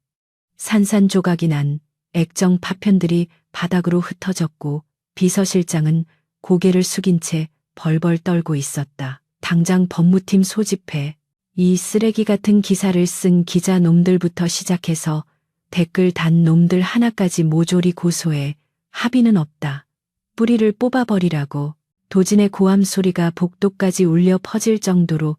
산산조각이 난 액정 파편들이 바닥으로 흩어졌고 비서실장은 고개를 숙인 채 벌벌 떨고 있었다. 당장 법무팀 소집해. 이 쓰레기 같은 기사를 쓴 기자 놈들부터 시작해서 댓글 단 놈들 하나까지 모조리 고소해. 합의는 없다. 뿌리를 뽑아버리라고. 도진의 고함 소리가 복도까지 울려 퍼질 정도로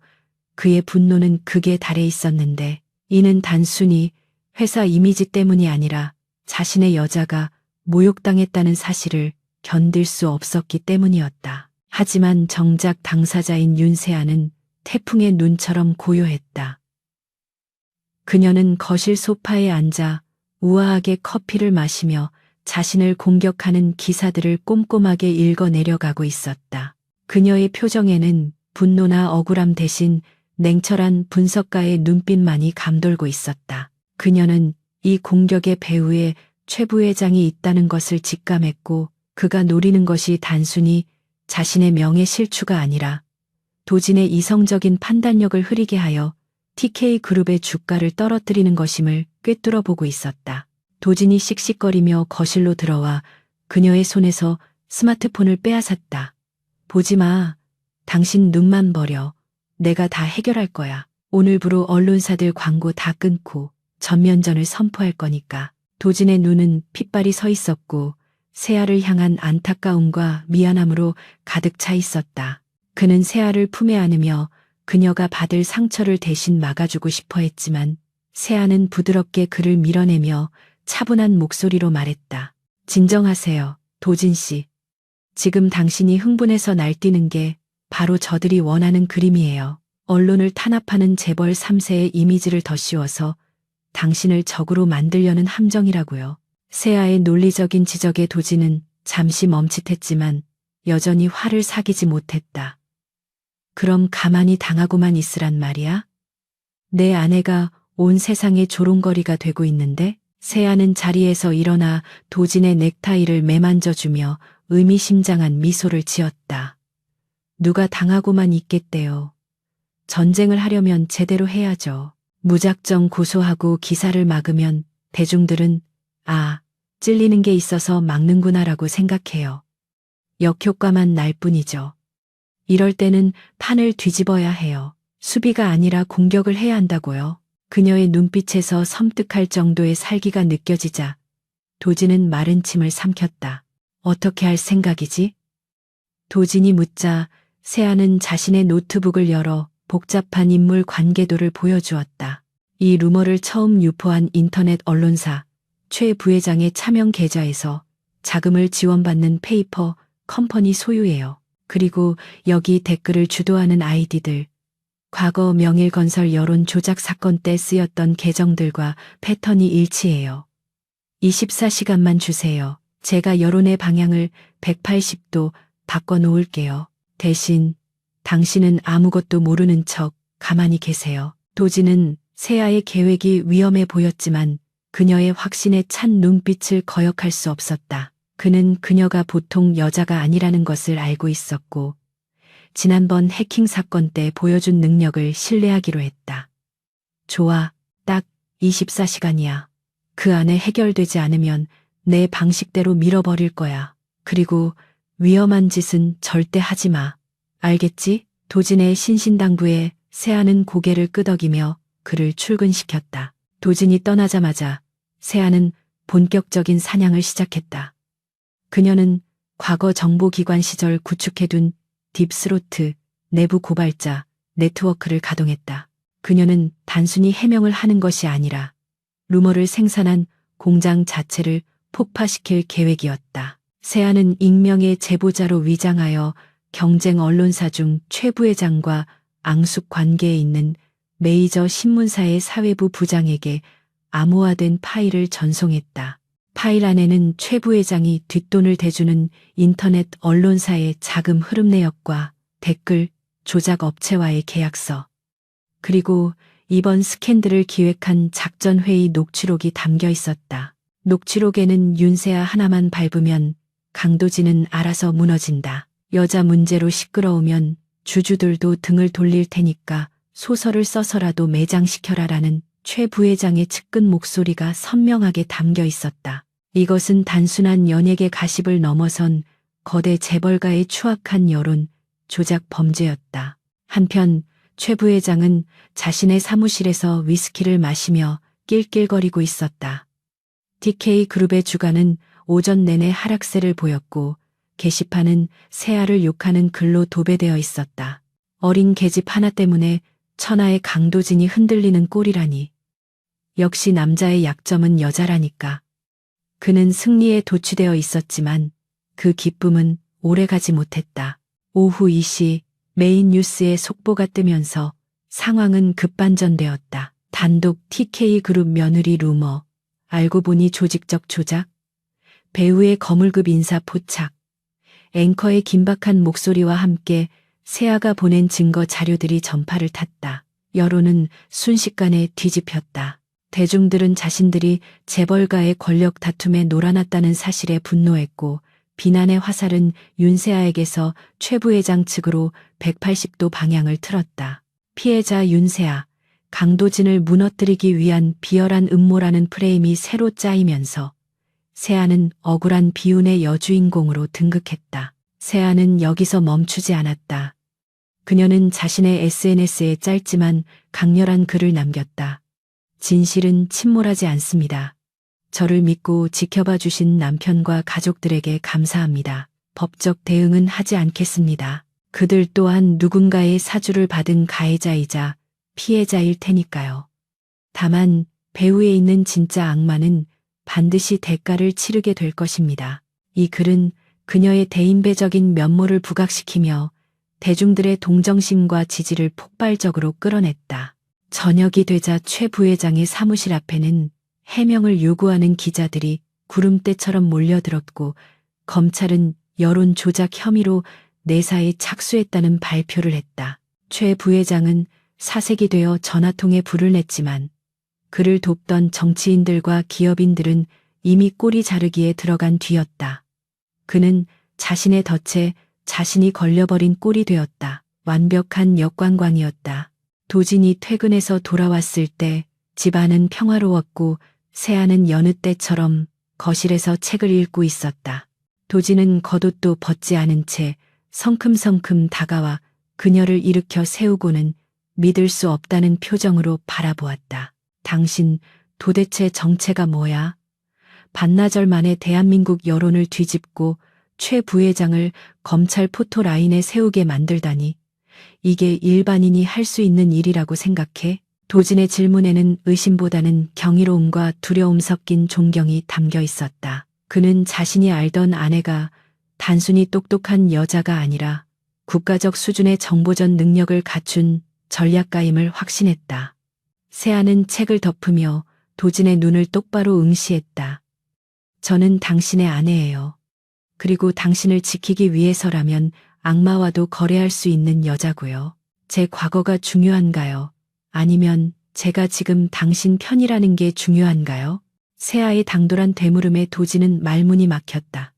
그의 분노는 극에 달해 있었는데 이는 단순히 회사 이미지 때문이 아니라 자신의 여자가 모욕당했다는 사실을 견딜 수 없었기 때문이었다. 하지만 정작 당사자인 윤세아는 태풍의 눈처럼 고요했다. 그녀는 거실 소파에 앉아 우아하게 커피를 마시며 자신을 공격하는 기사들을 꼼꼼하게 읽어내려가고 있었다. 그녀의 표정에는 분노나 억울함 대신 냉철한 분석가의 눈빛만이 감돌고 있었다. 그녀는 이 공격의 배후에 최 부회장이 있다는 것을 직감했고 그가 노리는 것이 단순히 자신의 명예 실추가 아니라 도진의 이성적인 판단력을 흐리게 하여 TK그룹의 주가를 떨어뜨리는 것임을 꿰뚫어 보고 있었다. 도진이 씩씩거리며 거실로 들어와 그녀의 손에서 스마트폰을 빼앗았다. 보지 마. 당신 눈만 버려. 내가 다 해결할 거야. 오늘부로 언론사들 광고 다 끊고 전면전을 선포할 거니까. 도진의 눈은 핏발이 서 있었고 세아를 향한 안타까움과 미안함으로 가득 차 있었다. 그는 세아를 품에 안으며 그녀가 받을 상처를 대신 막아주고 싶어 했지만 세아는 부드럽게 그를 밀어내며 차분한 목소리로 말했다. 진정하세요, 도진 씨. 지금 당신이 흥분해서 날뛰는 게 바로 저들이 원하는 그림이에요. 언론을 탄압하는 재벌 3세의 이미지를 덧씌워서 당신을 적으로 만들려는 함정이라고요. 세아의 논리적인 지적에 도진은 잠시 멈칫했지만 여전히 화를 사기지 못했다. 그럼 가만히 당하고만 있으란 말이야? 내 아내가 온 세상의 조롱거리가 되고 있는데? 세아는 자리에서 일어나 도진의 넥타이를 매만져주며 의미심장한 미소를 지었다. 누가 당하고만 있겠대요. 전쟁을 하려면 제대로 해야죠. 무작정 고소하고 기사를 막으면 대중들은 찔리는 게 있어서 막는구나라고 생각해요. 역효과만 날 뿐이죠. 이럴 때는 판을 뒤집어야 해요. 수비가 아니라 공격을 해야 한다고요. 그녀의 눈빛에서 섬뜩할 정도의 살기가 느껴지자 도진은 마른 침을 삼켰다. 어떻게 할 생각이지? 도진이 묻자 세아는 자신의 노트북을 열어 복잡한 인물 관계도를 보여주었다. 이 루머를 처음 유포한 인터넷 언론사 최 부회장의 차명 계좌에서 자금을 지원받는 페이퍼 컴퍼니 소유예요. 그리고 여기 댓글을 주도하는 아이디들, 과거 명일건설 여론 조작 사건 때 쓰였던 계정들과 패턴이 일치해요. 24시간만 주세요. 제가 여론의 방향을 180도 바꿔놓을게요. 대신 당신은 아무것도 모르는 척 가만히 계세요. 도진은 세아의 계획이 위험해 보였지만 그녀의 확신에 찬 눈빛을 거역할 수 없었다. 그는 그녀가 보통 여자가 아니라는 것을 알고 있었고 지난번 해킹 사건 때 보여준 능력을 신뢰하기로 했다. 좋아, 딱 24시간이야. 그 안에 해결되지 않으면 내 방식대로 밀어버릴 거야. 그리고 위험한 짓은 절대 하지 마. 알겠지? 도진의 신신당부에 세아는 고개를 끄덕이며 그를 출근시켰다. 도진이 떠나자마자 세아는 본격적인 사냥을 시작했다. 그녀는 과거 정보기관 시절 구축해둔 딥스로트, 내부 고발자, 네트워크를 가동했다. 그녀는 단순히 해명을 하는 것이 아니라 루머를 생산한 공장 자체를 폭파시킬 계획이었다. 세아는 익명의 제보자로 위장하여 경쟁 언론사 중 최 부회장과 앙숙 관계에 있는 메이저 신문사의 사회부 부장에게 암호화된 파일을 전송했다. 파일 안에는 최 부회장이 뒷돈을 대주는 인터넷 언론사의 자금 흐름 내역과 댓글 조작 업체와의 계약서, 그리고 이번 스캔들을 기획한 작전회의 녹취록이 담겨 있었다. 녹취록에는 윤세아 하나만 밟으면 강도진은 알아서 무너진다. 여자 문제로 시끄러우면 주주들도 등을 돌릴 테니까 소설을 써서라도 매장시켜라라는 최 부회장의 측근 목소리가 선명하게 담겨 있었다. 이것은 단순한 연예계 가십을 넘어선 거대 재벌가의 추악한 여론 조작 범죄였다. 한편 최 부회장은 자신의 사무실에서 위스키를 마시며 낄낄거리고 있었다. TK그룹의 주가는 오전 내내 하락세를 보였고 게시판은 세아를 욕하는 글로 도배되어 있었다. 어린 계집 하나 때문에 천하의 강도진이 흔들리는 꼴이라니. 역시 남자의 약점은 여자라니까. 그는 승리에 도취되어 있었지만 그 기쁨은 오래가지 못했다. 오후 2시 메인 뉴스에 속보가 뜨면서 상황은 급반전되었다. 단독 TK그룹 며느리 루머, 알고 보니 조직적 조작, 배우의 거물급 인사 포착, 앵커의 긴박한 목소리와 함께 세아가 보낸 증거 자료들이 전파를 탔다. 여론은 순식간에 뒤집혔다. 대중들은 자신들이 재벌가의 권력 다툼에 놀아났다는 사실에 분노했고 비난의 화살은 윤세아에게서 최 부회장 측으로 180도 방향을 틀었다. 피해자 윤세아, 강도진을 무너뜨리기 위한 비열한 음모라는 프레임이 새로 짜이면서 세아는 억울한 비운의 여주인공으로 등극했다. 세아는 여기서 멈추지 않았다. 그녀는 자신의 SNS에 짧지만 강렬한 글을 남겼다. 진실은 침몰하지 않습니다. 저를 믿고 지켜봐 주신 남편과 가족들에게 감사합니다. 법적 대응은 하지 않겠습니다. 그들 또한 누군가의 사주를 받은 가해자이자 피해자일 테니까요. 다만 배후에 있는 진짜 악마는 반드시 대가를 치르게 될 것입니다. 이 글은 그녀의 대인배적인 면모를 부각시키며 대중들의 동정심과 지지를 폭발적으로 끌어냈다. 저녁이 되자 최 부회장의 사무실 앞에는 해명을 요구하는 기자들이 구름대처럼 몰려들었고 검찰은 여론 조작 혐의로 내사에 착수했다는 발표를 했다. 최 부회장은 사색이 되어 전화통에 불을 냈지만 그를 돕던 정치인들과 기업인들은 이미 꼬리 자르기에 들어간 뒤였다. 그는 자신의 덫에 자신이 걸려버린 꼴이 되었다. 완벽한 역광광이었다. 도진이 퇴근해서 돌아왔을 때 집안은 평화로웠고 세아는 여느 때처럼 거실에서 책을 읽고 있었다. 도진은 겉옷도 벗지 않은 채 성큼성큼 다가와 그녀를 일으켜 세우고는 믿을 수 없다는 표정으로 바라보았다. 당신 도대체 정체가 뭐야? 반나절 만에 대한민국 여론을 뒤집고 최 부회장을 검찰 포토라인에 세우게 만들다니. 이게 일반인이 할 수 있는 일이라고 생각해? 도진의 질문에는 의심보다는 경이로움과 두려움 섞인 존경이 담겨 있었다. 그는 자신이 알던 아내가 단순히 똑똑한 여자가 아니라 국가적 수준의 정보전 능력을 갖춘 전략가임을 확신했다. 세아는 책을 덮으며 도진의 눈을 똑바로 응시했다. 저는 당신의 아내예요. 그리고 당신을 지키기 위해서라면 악마와도 거래할 수 있는 여자고요. 제 과거가 중요한가요? 아니면 제가 지금 당신 편이라는 게 중요한가요? 세아의 당돌한 되물음에 도진은 말문이 막혔다.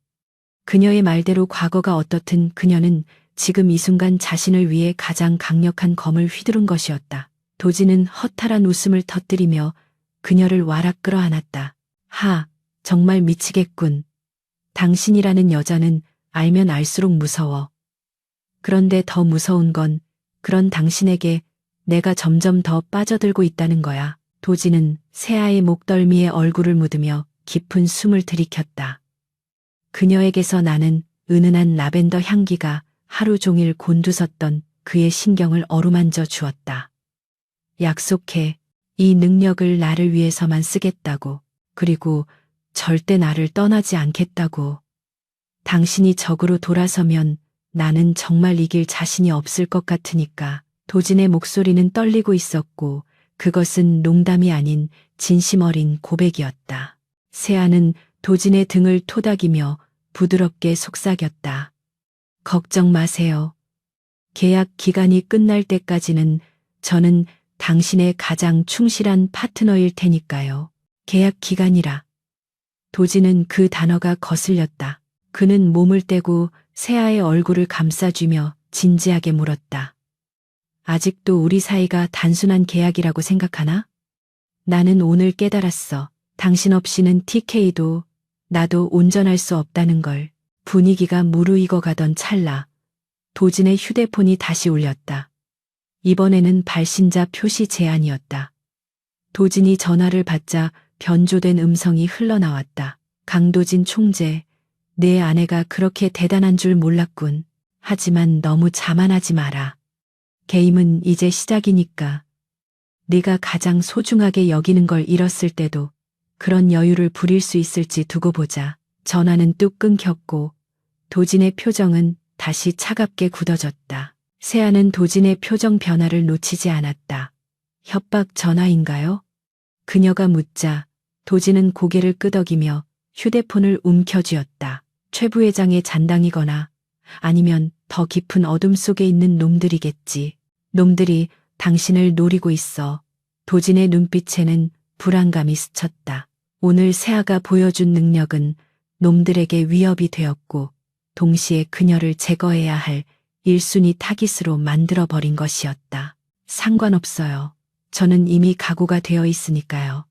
그녀의 말대로 과거가 어떻든 그녀는 지금 이 순간 자신을 위해 가장 강력한 검을 휘두른 것이었다. 도진은 허탈한 웃음을 터뜨리며 그녀를 와락 끌어안았다. 정말 미치겠군. 당신이라는 여자는 알면 알수록 무서워. 그런데 더 무서운 건 그런 당신에게 내가 점점 더 빠져들고 있다는 거야. 도진은 세아의 목덜미에 얼굴을 묻으며 깊은 숨을 들이켰다. 그녀에게서 나는 은은한 라벤더 향기가 하루 종일 곤두섰던 그의 신경을 어루만져 주었다. 약속해. 이 능력을 나를 위해서만 쓰겠다고. 그리고 절대 나를 떠나지 않겠다고. 당신이 적으로 돌아서면 나는 정말 이길 자신이 없을 것 같으니까. 도진의 목소리는 떨리고 있었고 그것은 농담이 아닌 진심 어린 고백이었다. 세아는 도진의 등을 토닥이며 부드럽게 속삭였다. 걱정 마세요. 계약 기간이 끝날 때까지는 저는 당신의 가장 충실한 파트너일 테니까요. 계약 기간이라. 도진은 그 단어가 거슬렸다. 그는 몸을 떼고 세아의 얼굴을 감싸주며 진지하게 물었다. 아직도 우리 사이가 단순한 계약이라고 생각하나? 나는 오늘 깨달았어. 당신 없이는 TK도 나도 온전할 수 없다는 걸. 분위기가 무르익어 가던 찰나 도진의 휴대폰이 다시 울렸다. 이번에는 발신자 표시 제한이었다. 도진이 전화를 받자 변조된 음성이 흘러나왔다. 강도진 총재, 내 아내가 그렇게 대단한 줄 몰랐군. 하지만 너무 자만하지 마라. 게임은 이제 시작이니까. 네가 가장 소중하게 여기는 걸 잃었을 때도 그런 여유를 부릴 수 있을지 두고 보자. 전화는 뚝 끊겼고 도진의 표정은 다시 차갑게 굳어졌다. 세아는 도진의 표정 변화를 놓치지 않았다. 협박 전화인가요? 그녀가 묻자 도진은 고개를 끄덕이며 휴대폰을 움켜쥐었다. 최 부회장의 잔당이거나 아니면 더 깊은 어둠 속에 있는 놈들이겠지. 놈들이 당신을 노리고 있어. 도진의 눈빛에는 불안감이 스쳤다. 오늘 세아가 보여준 능력은 놈들에게 위협이 되었고 동시에 그녀를 제거해야 할 1순위 타깃으로 만들어버린 것이었다. 상관없어요. 저는 이미 각오가 되어 있으니까요.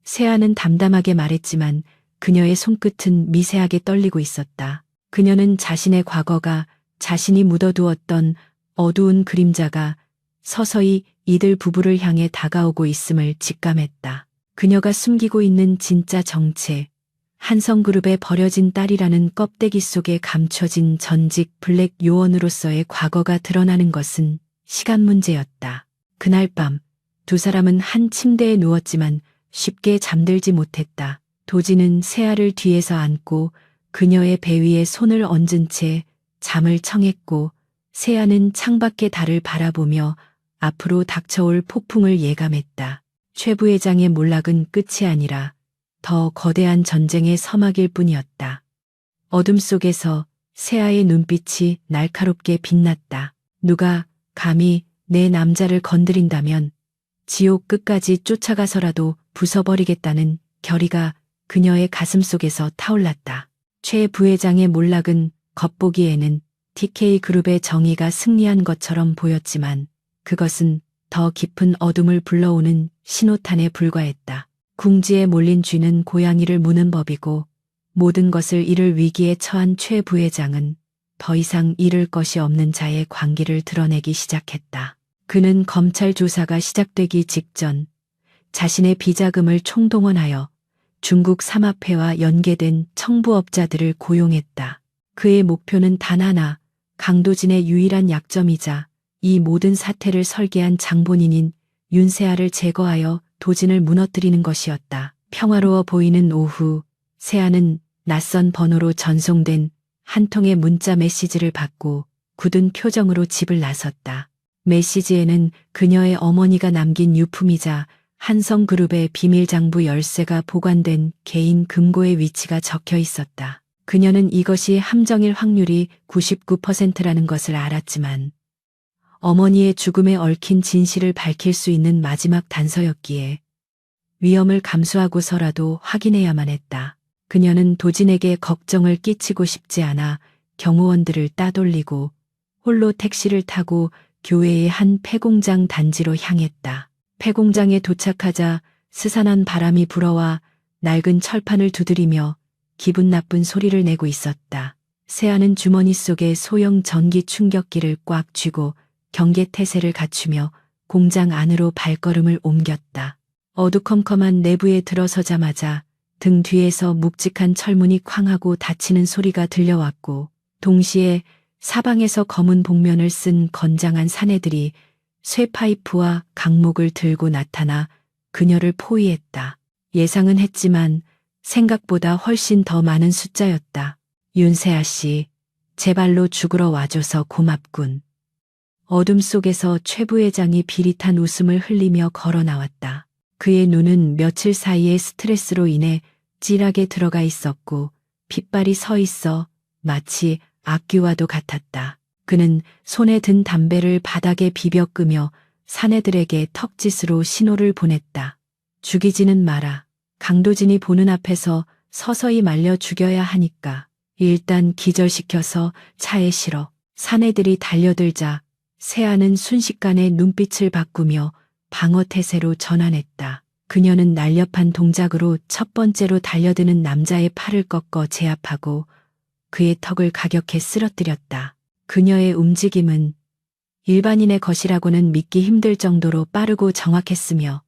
세아는 담담하게 말했지만 그녀의 손끝은 미세하게 떨리고 있었다. 그녀는 자신의 과거가 자신이 묻어두었던 어두운 그림자가 서서히 이들 부부를 향해 다가오고 있음을 직감했다. 그녀가 숨기고 있는 진짜 정체, 한성그룹의 버려진 딸이라는 껍데기 속에 감춰진 전직 블랙 요원으로서의 과거가 드러나는 것은 시간 문제였다. 그날 밤 두 사람은 한 침대에 누웠지만 쉽게 잠들지 못했다. 도진은 세아를 뒤에서 안고 그녀의 배 위에 손을 얹은 채 잠을 청했고 세아는 창밖의 달을 바라보며 앞으로 닥쳐올 폭풍을 예감했다. 최 부회장의 몰락은 끝이 아니라 더 거대한 전쟁의 서막일 뿐이었다. 어둠 속에서 세아의 눈빛이 날카롭게 빛났다. 누가 감히 내 남자를 건드린다면 지옥 끝까지 쫓아가서라도 부숴버리겠다는 결의가 그녀의 가슴 속에서 타올랐다. 최 부회장의 몰락은 겉보기에는 TK그룹의 정의가 승리한 것처럼 보였지만 그것은 더 깊은 어둠을 불러오는 신호탄에 불과했다. 궁지에 몰린 쥐는 고양이를 무는 법이고 모든 것을 잃을 위기에 처한 최 부회장은 더 이상 잃을 것이 없는 자의 관계를 드러내기 시작했다. 그는 검찰 조사가 시작되기 직전 자신의 비자금을 총동원하여 중국 삼합회와 연계된 청부업자들을 고용했다. 그의 목표는 단 하나, 강도진의 유일한 약점이자 이 모든 사태를 설계한 장본인인 윤세아를 제거하여 도진을 무너뜨리는 것이었다. 평화로워 보이는 오후, 세아는 낯선 번호로 전송된 한 통의 문자 메시지를 받고 굳은 표정으로 집을 나섰다. 메시지에는 그녀의 어머니가 남긴 유품이자 한성그룹의 비밀장부 열쇠가 보관된 개인 금고의 위치가 적혀 있었다. 그녀는 이것이 함정일 확률이 99%라는 것을 알았지만 어머니의 죽음에 얽힌 진실을 밝힐 수 있는 마지막 단서였기에 위험을 감수하고서라도 확인해야만 했다. 그녀는 도진에게 걱정을 끼치고 싶지 않아 경호원들을 따돌리고 홀로 택시를 타고 교외의 한 폐공장 단지로 향했다. 폐공장에 도착하자 스산한 바람이 불어와 낡은 철판을 두드리며 기분 나쁜 소리를 내고 있었다. 세아는 주머니 속에 소형 전기 충격기를 꽉 쥐고 경계태세를 갖추며 공장 안으로 발걸음을 옮겼다. 어두컴컴한 내부에 들어서자마자 등 뒤에서 묵직한 철문이 쾅 하고 닫히는 소리가 들려왔고 동시에 사방에서 검은 복면을 쓴 건장한 사내들이 쇠파이프와 강목을 들고 나타나 그녀를 포위했다. 예상은 했지만 생각보다 훨씬 더 많은 숫자였다. 윤세아 씨, 제발로 죽으러 와줘서 고맙군. 어둠 속에서 최 부회장이 비릿한 웃음을 흘리며 걸어 나왔다. 그의 눈은 며칠 사이의 스트레스로 인해 찔하게 들어가 있었고 핏발이 서 있어 마치 악귀와도 같았다. 그는 손에 든 담배를 바닥에 비벼 끄며 사내들에게 턱짓으로 신호를 보냈다. 죽이지는 마라. 강도진이 보는 앞에서 서서히 말려 죽여야 하니까. 일단 기절시켜서 차에 실어. 사내들이 달려들자 세아는 순식간에 눈빛을 바꾸며 방어태세로 전환했다. 그녀는 날렵한 동작으로 첫 번째로 달려드는 남자의 팔을 꺾어 제압하고 그의 턱을 가격해 쓰러뜨렸다. 그녀의 움직임은 일반인의 것이라고는 믿기 힘들 정도로 빠르고 정확했으며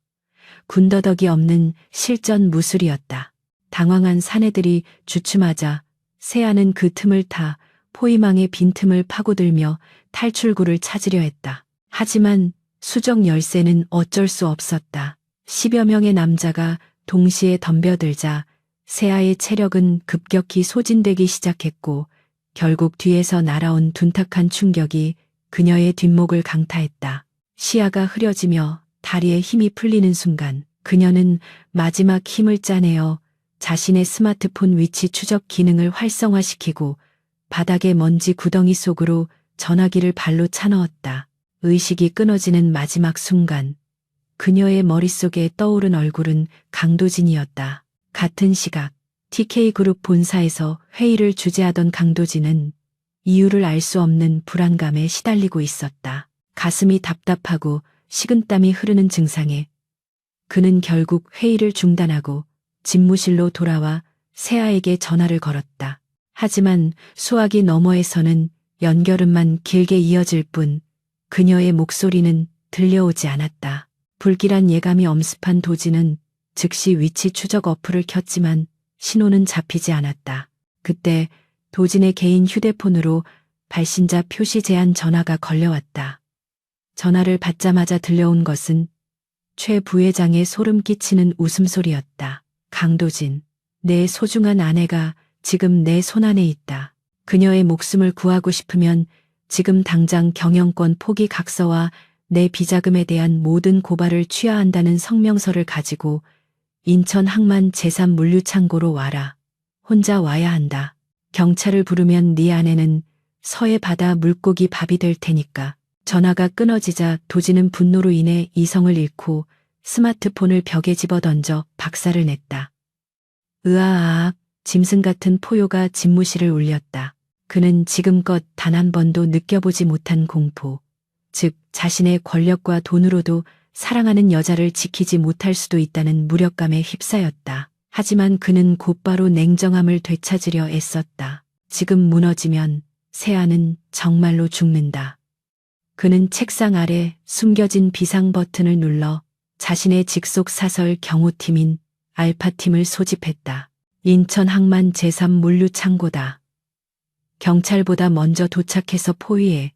군더더기 없는 실전 무술이었다. 당황한 사내들이 주춤하자 세아는 그 틈을 타 포위망의 빈틈을 파고들며 탈출구를 찾으려 했다. 하지만 수정 열쇠는 어쩔 수 없었다. 10여 명의 남자가 동시에 덤벼들자 세아의 체력은 급격히 소진되기 시작했고 결국 뒤에서 날아온 둔탁한 충격이 그녀의 뒷목을 강타했다. 시야가 흐려지며 다리에 힘이 풀리는 순간 그녀는 마지막 힘을 짜내어 자신의 스마트폰 위치 추적 기능을 활성화시키고 바닥의 먼지 구덩이 속으로 전화기를 발로 차넣었다. 의식이 끊어지는 마지막 순간 그녀의 머릿속에 떠오른 얼굴은 강도진이었다. 같은 시각 TK그룹 본사에서 회의를 주재하던 강도진은 이유를 알 수 없는 불안감에 시달리고 있었다. 가슴이 답답하고 식은땀이 흐르는 증상에 그는 결국 회의를 중단하고 집무실로 돌아와 세아에게 전화를 걸었다. 하지만 수화기 너머에서는 연결음만 길게 이어질 뿐 그녀의 목소리는 들려오지 않았다. 불길한 예감이 엄습한 도진은 즉시 위치 추적 어플을 켰지만 신호는 잡히지 않았다. 그때 도진의 개인 휴대폰으로 발신자 표시 제한 전화가 걸려왔다. 전화를 받자마자 들려온 것은 최 부회장의 소름 끼치는 웃음소리였다. 강도진, 내 소중한 아내가 지금 내 손안에 있다. 그녀의 목숨을 구하고 싶으면 지금 당장 경영권 포기 각서와 내 비자금에 대한 모든 고발을 취하야 한다는 성명서를 가지고 인천 항만 제3물류창고로 와라. 혼자 와야 한다. 경찰을 부르면 네 아내는 서해 바다 물고기 밥이 될 테니까. 전화가 끊어지자 도진은 분노로 인해 이성을 잃고 스마트폰을 벽에 집어던져 박살을 냈다. 으아악, 짐승 같은 포효가 집무실을 울렸다. 그는 지금껏 단 한 번도 느껴보지 못한 공포, 즉 자신의 권력과 돈으로도 사랑하는 여자를 지키지 못할 수도 있다는 무력감에 휩싸였다. 하지만 그는 곧바로 냉정함을 되찾으려 애썼다. 지금 무너지면 세아는 정말로 죽는다. 그는 책상 아래 숨겨진 비상 버튼을 눌러 자신의 직속 사설 경호팀인 알파팀을 소집했다. 인천 항만 제3물류창고다. 경찰보다 먼저 도착해서 포위해.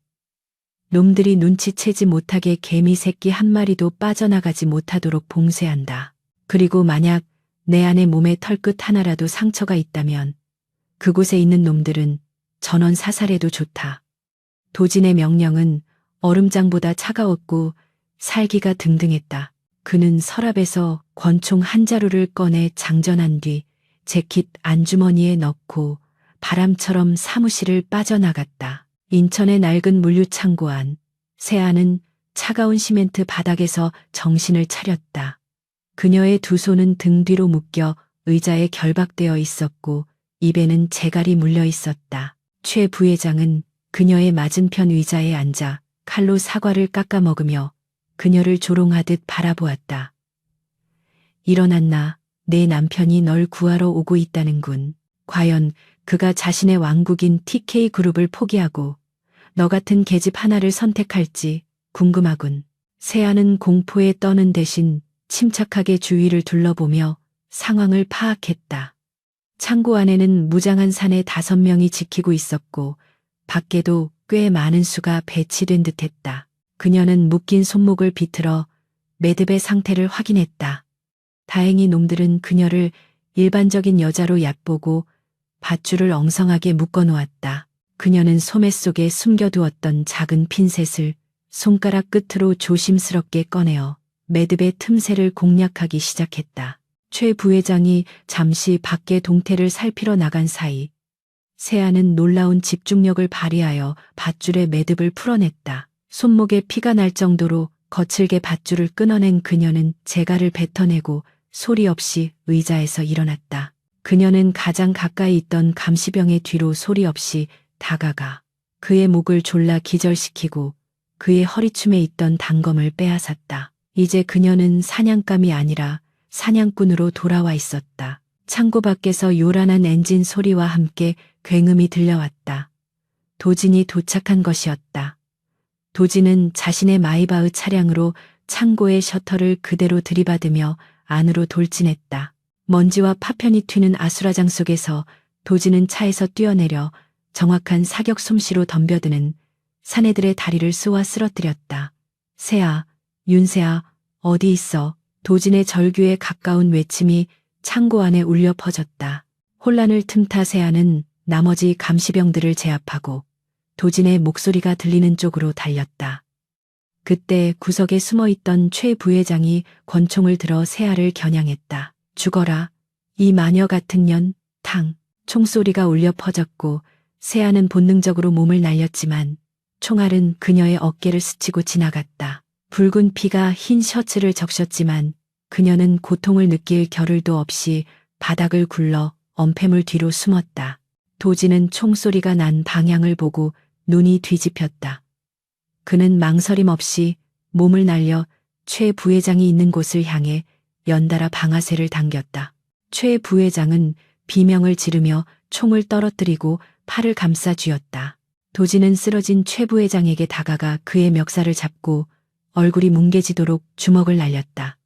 놈들이 눈치채지 못하게 개미 새끼 한 마리도 빠져나가지 못하도록 봉쇄한다. 그리고 만약 내 아내 몸에 털끝 하나라도 상처가 있다면 그곳에 있는 놈들은 전원 사살해도 좋다. 도진의 명령은 얼음장보다 차가웠고 살기가 등등했다. 그는 서랍에서 권총 한 자루를 꺼내 장전한 뒤 재킷 안주머니에 넣고 바람처럼 사무실을 빠져나갔다. 인천의 낡은 물류창고 안, 세아는 차가운 시멘트 바닥에서 정신을 차렸다. 그녀의 두 손은 등 뒤로 묶여 의자에 결박되어 있었고 입에는 재갈이 물려 있었다. 최 부회장은 그녀의 맞은편 의자에 앉아 칼로 사과를 깎아 먹으며 그녀를 조롱하듯 바라보았다. 일어났나, 내 남편이 널 구하러 오고 있다는군. 과연 그가 자신의 왕국인 TK그룹을 포기하고 너 같은 계집 하나를 선택할지 궁금하군. 세아는 공포에 떠는 대신 침착하게 주위를 둘러보며 상황을 파악했다. 창고 안에는 무장한 사내 5명이 지키고 있었고 밖에도 꽤 많은 수가 배치된 듯했다. 그녀는 묶인 손목을 비틀어 매듭의 상태를 확인했다. 다행히 놈들은 그녀를 일반적인 여자로 얕보고 밧줄을 엉성하게 묶어놓았다. 그녀는 소매 속에 숨겨두었던 작은 핀셋을 손가락 끝으로 조심스럽게 꺼내어 매듭의 틈새를 공략하기 시작했다. 최 부회장이 잠시 밖의 동태를 살피러 나간 사이 세아는 놀라운 집중력을 발휘하여 밧줄의 매듭을 풀어냈다. 손목에 피가 날 정도로 거칠게 밧줄을 끊어낸 그녀는 재갈을 뱉어내고 소리 없이 의자에서 일어났다. 그녀는 가장 가까이 있던 감시병의 뒤로 소리 없이 다가가 그의 목을 졸라 기절시키고 그의 허리춤에 있던 단검을 빼앗았다. 이제 그녀는 사냥감이 아니라 사냥꾼으로 돌아와 있었다. 창고 밖에서 요란한 엔진 소리와 함께 굉음이 들려왔다. 도진이 도착한 것이었다. 도진은 자신의 마이바흐 차량으로 창고의 셔터를 그대로 들이받으며 안으로 돌진했다. 먼지와 파편이 튀는 아수라장 속에서 도진은 차에서 뛰어내려 정확한 사격 솜씨로 덤벼드는 사내들의 다리를 쏘아 쓰러뜨렸다. 새아, 윤새아, 어디 있어? 도진의 절규에 가까운 외침이 창고 안에 울려 퍼졌다. 혼란을 틈타 새아는 나머지 감시병들을 제압하고 도진의 목소리가 들리는 쪽으로 달렸다. 그때 구석에 숨어있던 최 부회장이 권총을 들어 새아를 겨냥했다. 죽어라, 이 마녀 같은 년, 탕. 총소리가 울려 퍼졌고 새아는 본능적으로 몸을 날렸지만 총알은 그녀의 어깨를 스치고 지나갔다. 붉은 피가 흰 셔츠를 적셨지만 그녀는 고통을 느낄 겨를도 없이 바닥을 굴러 엄폐물 뒤로 숨었다. 도진은 총소리가 난 방향을 보고 눈이 뒤집혔다. 그는 망설임 없이 몸을 날려 최 부회장이 있는 곳을 향해 연달아 방아쇠를 당겼다. 최 부회장은 비명을 지르며 총을 떨어뜨리고 팔을 감싸 쥐었다. 도진은 쓰러진 최 부회장에게 다가가 그의 멱살을 잡고 얼굴이 뭉개지도록 주먹을 날렸다.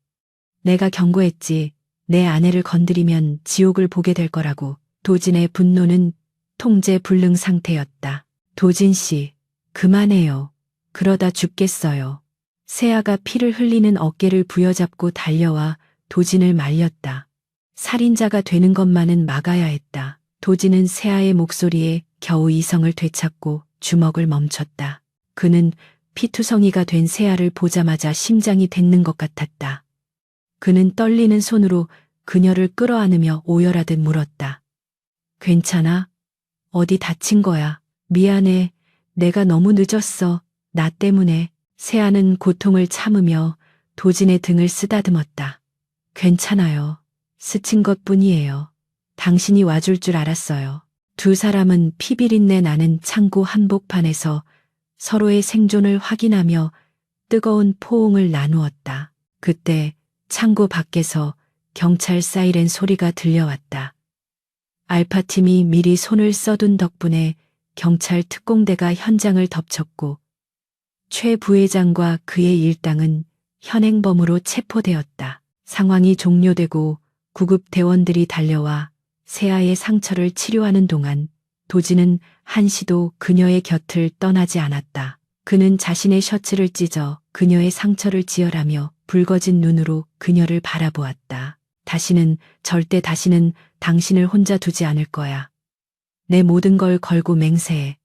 내가 경고했지. 내 아내를 건드리면 지옥을 보게 될 거라고. 도진의 분노는 통제 불능 상태였다. 도진 씨, 그만해요. 그러다 죽겠어요. 새아가 피를 흘리는 어깨를 부여잡고 달려와 도진을 말렸다. 살인자가 되는 것만은 막아야 했다. 도진은 새아의 목소리에 겨우 이성을 되찾고 주먹을 멈췄다. 그는 피투성이가 된 새아를 보자마자 심장이 솟는 것 같았다. 그는 떨리는 손으로 그녀를 끌어안으며 오열하듯 물었다. 괜찮아? 어디 다친 거야? 미안해. 내가 너무 늦었어. 나 때문에. 새아는 고통을 참으며 도진의 등을 쓰다듬었다. 괜찮아요. 스친 것뿐이에요. 당신이 와줄 줄 알았어요. 두 사람은 피비린내 나는 창고 한복판에서 서로의 생존을 확인하며 뜨거운 포옹을 나누었다. 그때 창고 밖에서 경찰 사이렌 소리가 들려왔다. 알파팀이 미리 손을 써둔 덕분에 경찰 특공대가 현장을 덮쳤고 최 부회장과 그의 일당은 현행범으로 체포되었다. 상황이 종료되고 구급 대원들이 달려와 새아의 상처를 치료하는 동안 도진은 한시도 그녀의 곁을 떠나지 않았다. 그는 자신의 셔츠를 찢어 그녀의 상처를 지혈하며 붉어진 눈으로 그녀를 바라보았다. 절대 다시는 당신을 혼자 두지 않을 거야. 내 모든 걸 걸고 맹세해.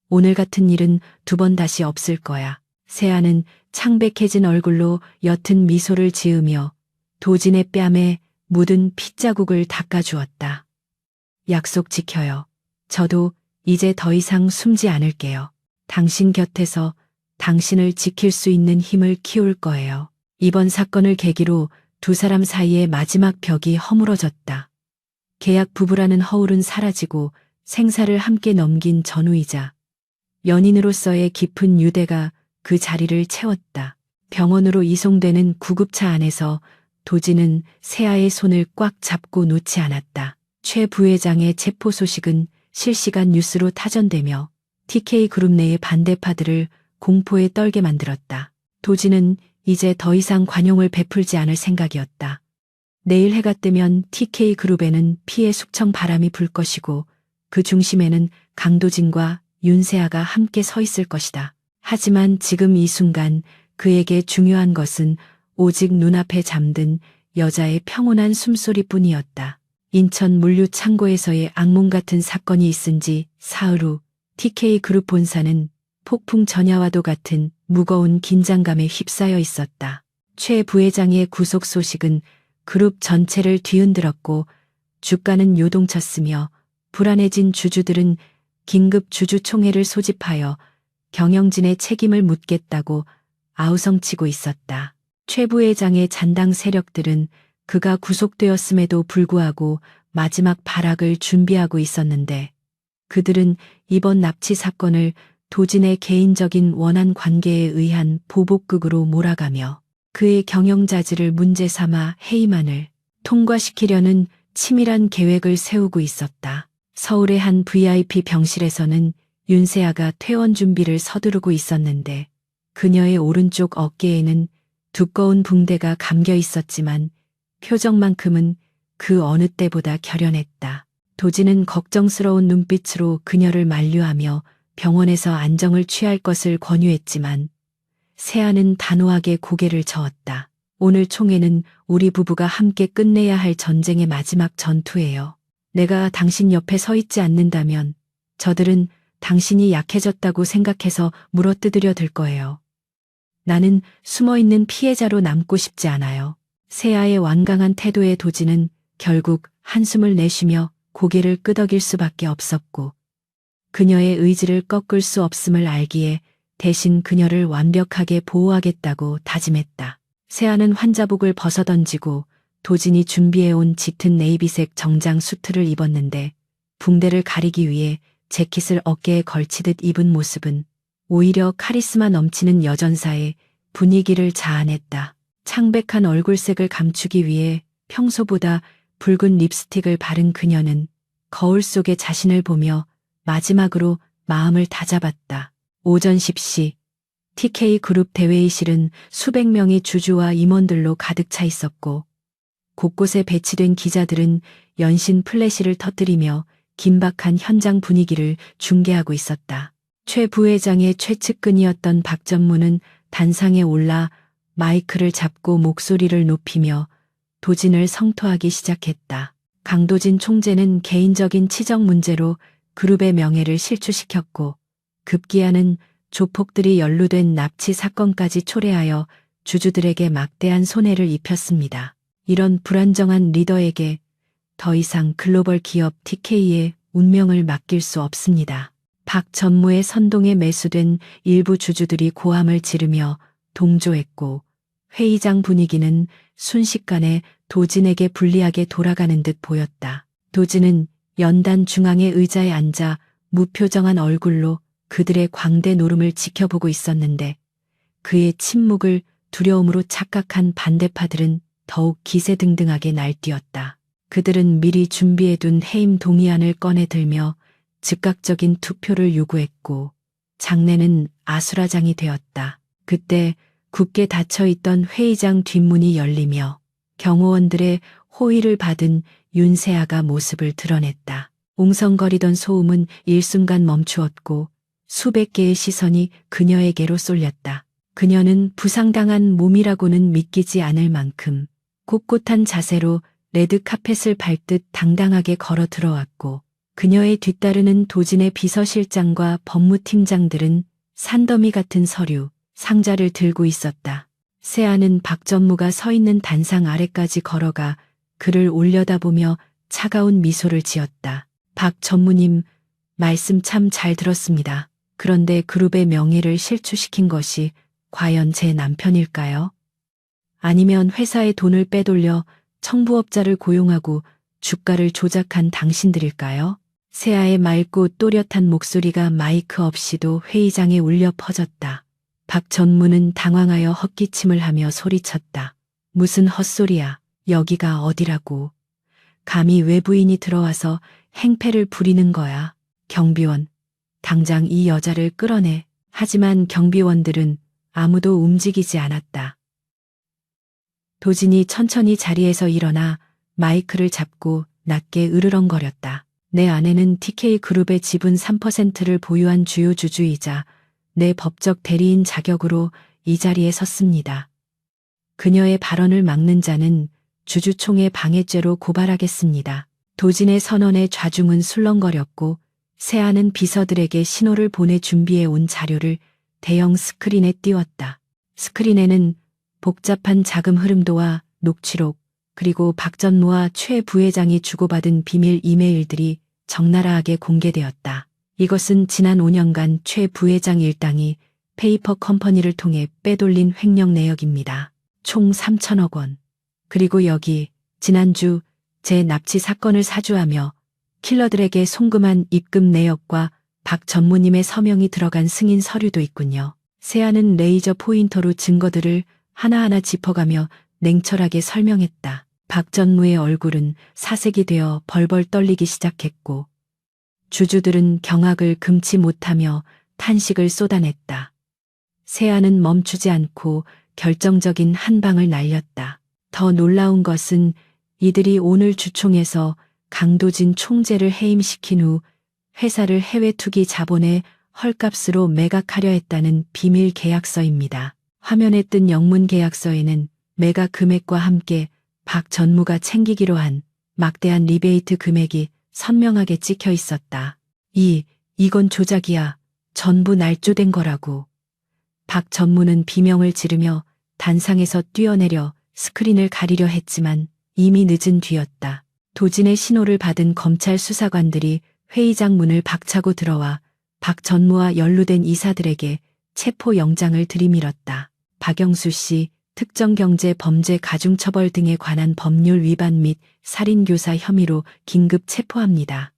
오늘 같은 일은 두 번 다시 없을 거야. 새아는 창백해진 얼굴로 옅은 미소를 지으며 도진의 뺨에 묻은 핏자국을 닦아주었다. 약속 지켜요. 저도 이제 더 이상 숨지 않을게요. 당신 곁에서 당신을 지킬 수 있는 힘을 키울 거예요. 이번 사건을 계기로 두 사람 사이의 마지막 벽이 허물어졌다. 계약 부부라는 허울은 사라지고 생사를 함께 넘긴 전우이자 연인으로서의 깊은 유대가 그 자리를 채웠다. 병원으로 이송되는 구급차 안에서 도진은 새아의 손을 꽉 잡고 놓지 않았다. 최 부회장의 체포 소식은 실시간 뉴스로 타전되며 TK그룹 내의 반대파들을 공포에 떨게 만들었다. 도진은 이제 더 이상 관용을 베풀지 않을 생각이었다. 내일 해가 뜨면 TK그룹에는 피해 숙청 바람이 불 것이고 그 중심에는 강도진과 윤세아가 함께 서 있을 것이다. 하지만 지금 이 순간 그에게 중요한 것은 오직 눈앞에 잠든 여자의 평온한 숨소리뿐이었다. 인천 물류 창고에서의 악몽 같은 사건이 있은 지 사흘 후 TK그룹 본사는 폭풍 전야와도 같은 무거운 긴장감에 휩싸여 있었다. 최 부회장의 구속 소식은 그룹 전체를 뒤흔들었고 주가는 요동쳤으며 불안해진 주주들은 긴급 주주총회를 소집하여 경영진의 책임을 묻겠다고 아우성치고 있었다. 최 부회장의 잔당 세력들은 그가 구속되었음에도 불구하고 마지막 발악을 준비하고 있었는데 그들은 이번 납치 사건을 도진의 개인적인 원한 관계에 의한 보복극으로 몰아가며 그의 경영자질을 문제 삼아 해임안을 통과시키려는 치밀한 계획을 세우고 있었다. 서울의 한 VIP 병실에서는 윤세아가 퇴원 준비를 서두르고 있었는데 그녀의 오른쪽 어깨에는 두꺼운 붕대가 감겨 있었지만 표정만큼은 그 어느 때보다 결연했다. 도진은 걱정스러운 눈빛으로 그녀를 만류하며 병원에서 안정을 취할 것을 권유했지만 세아는 단호하게 고개를 저었다. 오늘 총회는 우리 부부가 함께 끝내야 할 전쟁의 마지막 전투예요. 내가 당신 옆에 서 있지 않는다면 저들은 당신이 약해졌다고 생각해서 물어뜯으려 들 거예요. 나는 숨어있는 피해자로 남고 싶지 않아요. 세아의 완강한 태도에 도진은 결국 한숨을 내쉬며 고개를 끄덕일 수밖에 없었고 그녀의 의지를 꺾을 수 없음을 알기에 대신 그녀를 완벽하게 보호하겠다고 다짐했다. 세아는 환자복을 벗어던지고 도진이 준비해온 짙은 네이비색 정장 수트를 입었는데 붕대를 가리기 위해 재킷을 어깨에 걸치듯 입은 모습은 오히려 카리스마 넘치는 여전사의 분위기를 자아냈다. 창백한 얼굴색을 감추기 위해 평소보다 붉은 립스틱을 바른 그녀는 거울 속에 자신을 보며 마지막으로 마음을 다잡았다. 오전 10시 TK그룹 대회의실은 수백 명의 주주와 임원들로 가득 차 있었고 곳곳에 배치된 기자들은 연신 플래시를 터뜨리며 긴박한 현장 분위기를 중계하고 있었다. 최 부회장의 최측근이었던 박전무는 단상에 올라 마이크를 잡고 목소리를 높이며 도진을 성토하기 시작했다. 강도진 총재는 개인적인 치적 문제로 그룹의 명예를 실추시켰고 급기야는 조폭들이 연루된 납치 사건까지 초래하여 주주들에게 막대한 손해를 입혔습니다. 이런 불안정한 리더에게 더 이상 글로벌 기업 TK의 운명을 맡길 수 없습니다. 박 전무의 선동에 매수된 일부 주주들이 고함을 지르며 동조했고 회의장 분위기는 순식간에 도진에게 불리하게 돌아가는 듯 보였다. 도진은 연단 중앙의 의자에 앉아 무표정한 얼굴로 그들의 광대 노름을 지켜보고 있었는데 그의 침묵을 두려움으로 착각한 반대파들은 더욱 기세등등하게 날뛰었다. 그들은 미리 준비해둔 해임 동의안을 꺼내 들며 즉각적인 투표를 요구했고 장내는 아수라장이 되었다. 그때 굳게 닫혀있던 회의장 뒷문이 열리며 경호원들의 호의를 받은 윤세아가 모습을 드러냈다. 웅성거리던 소음은 일순간 멈추었고 수백 개의 시선이 그녀에게로 쏠렸다. 그녀는 부상당한 몸이라고는 믿기지 않을 만큼 꼿꼿한 자세로 레드카펫을 밟듯 당당하게 걸어 들어왔고 그녀의 뒤따르는 도진의 비서실장과 법무팀장들은 산더미 같은 서류, 상자를 들고 있었다. 세아는 박전무가 서 있는 단상 아래까지 걸어가 그를 올려다보며 차가운 미소를 지었다. 박 전무님, 말씀 참 잘 들었습니다. 그런데 그룹의 명예를 실추시킨 것이 과연 제 남편일까요? 아니면 회사의 돈을 빼돌려 청부업자를 고용하고 주가를 조작한 당신들일까요? 세아의 맑고 또렷한 목소리가 마이크 없이도 회의장에 울려 퍼졌다. 박 전무는 당황하여 헛기침을 하며 소리쳤다. 무슨 헛소리야. 여기가 어디라고. 감히 외부인이 들어와서 행패를 부리는 거야. 경비원, 당장 이 여자를 끌어내. 하지만 경비원들은 아무도 움직이지 않았다. 도진이 천천히 자리에서 일어나 마이크를 잡고 낮게 으르렁거렸다. 내 아내는 TK그룹의 지분 3%를 보유한 주요 주주이자 내 법적 대리인 자격으로 이 자리에 섰습니다. 그녀의 발언을 막는 자는 주주총회 방해죄로 고발하겠습니다. 도진의 선언에 좌중은 술렁거렸고 세아는 비서들에게 신호를 보내 준비해 온 자료를 대형 스크린에 띄웠다. 스크린에는 복잡한 자금 흐름도와 녹취록, 그리고 박 전무와 최 부회장이 주고받은 비밀 이메일들이 적나라하게 공개되었다. 이것은 지난 5년간 최 부회장 일당이 페이퍼 컴퍼니를 통해 빼돌린 횡령 내역입니다. 총 3천억 원. 그리고 여기 지난주 제 납치 사건을 사주하며 킬러들에게 송금한 입금 내역과 박 전무님의 서명이 들어간 승인 서류도 있군요. 세아는 레이저 포인터로 증거들을 하나하나 짚어가며 냉철하게 설명했다. 박전무의 얼굴은 사색이 되어 벌벌 떨리기 시작했고 주주들은 경악을 금치 못하며 탄식을 쏟아냈다. 세아는 멈추지 않고 결정적인 한 방을 날렸다. 더 놀라운 것은 이들이 오늘 주총에서 강도진 총재를 해임시킨 후 회사를 해외 투기 자본에 헐값으로 매각하려 했다는 비밀 계약서입니다. 화면에 뜬 영문 계약서에는 매각 금액과 함께 박 전무가 챙기기로 한 막대한 리베이트 금액이 선명하게 찍혀 있었다. 이건 조작이야. 전부 날조된 거라고. 박 전무는 비명을 지르며 단상에서 뛰어내려 스크린을 가리려 했지만 이미 늦은 뒤였다. 도진의 신호를 받은 검찰 수사관들이 회의장 문을 박차고 들어와 박 전무와 연루된 이사들에게 체포영장을 들이밀었다. 박영수 씨 특정경제범죄 가중처벌 등에 관한 법률 위반 및 살인교사 혐의로 긴급 체포합니다.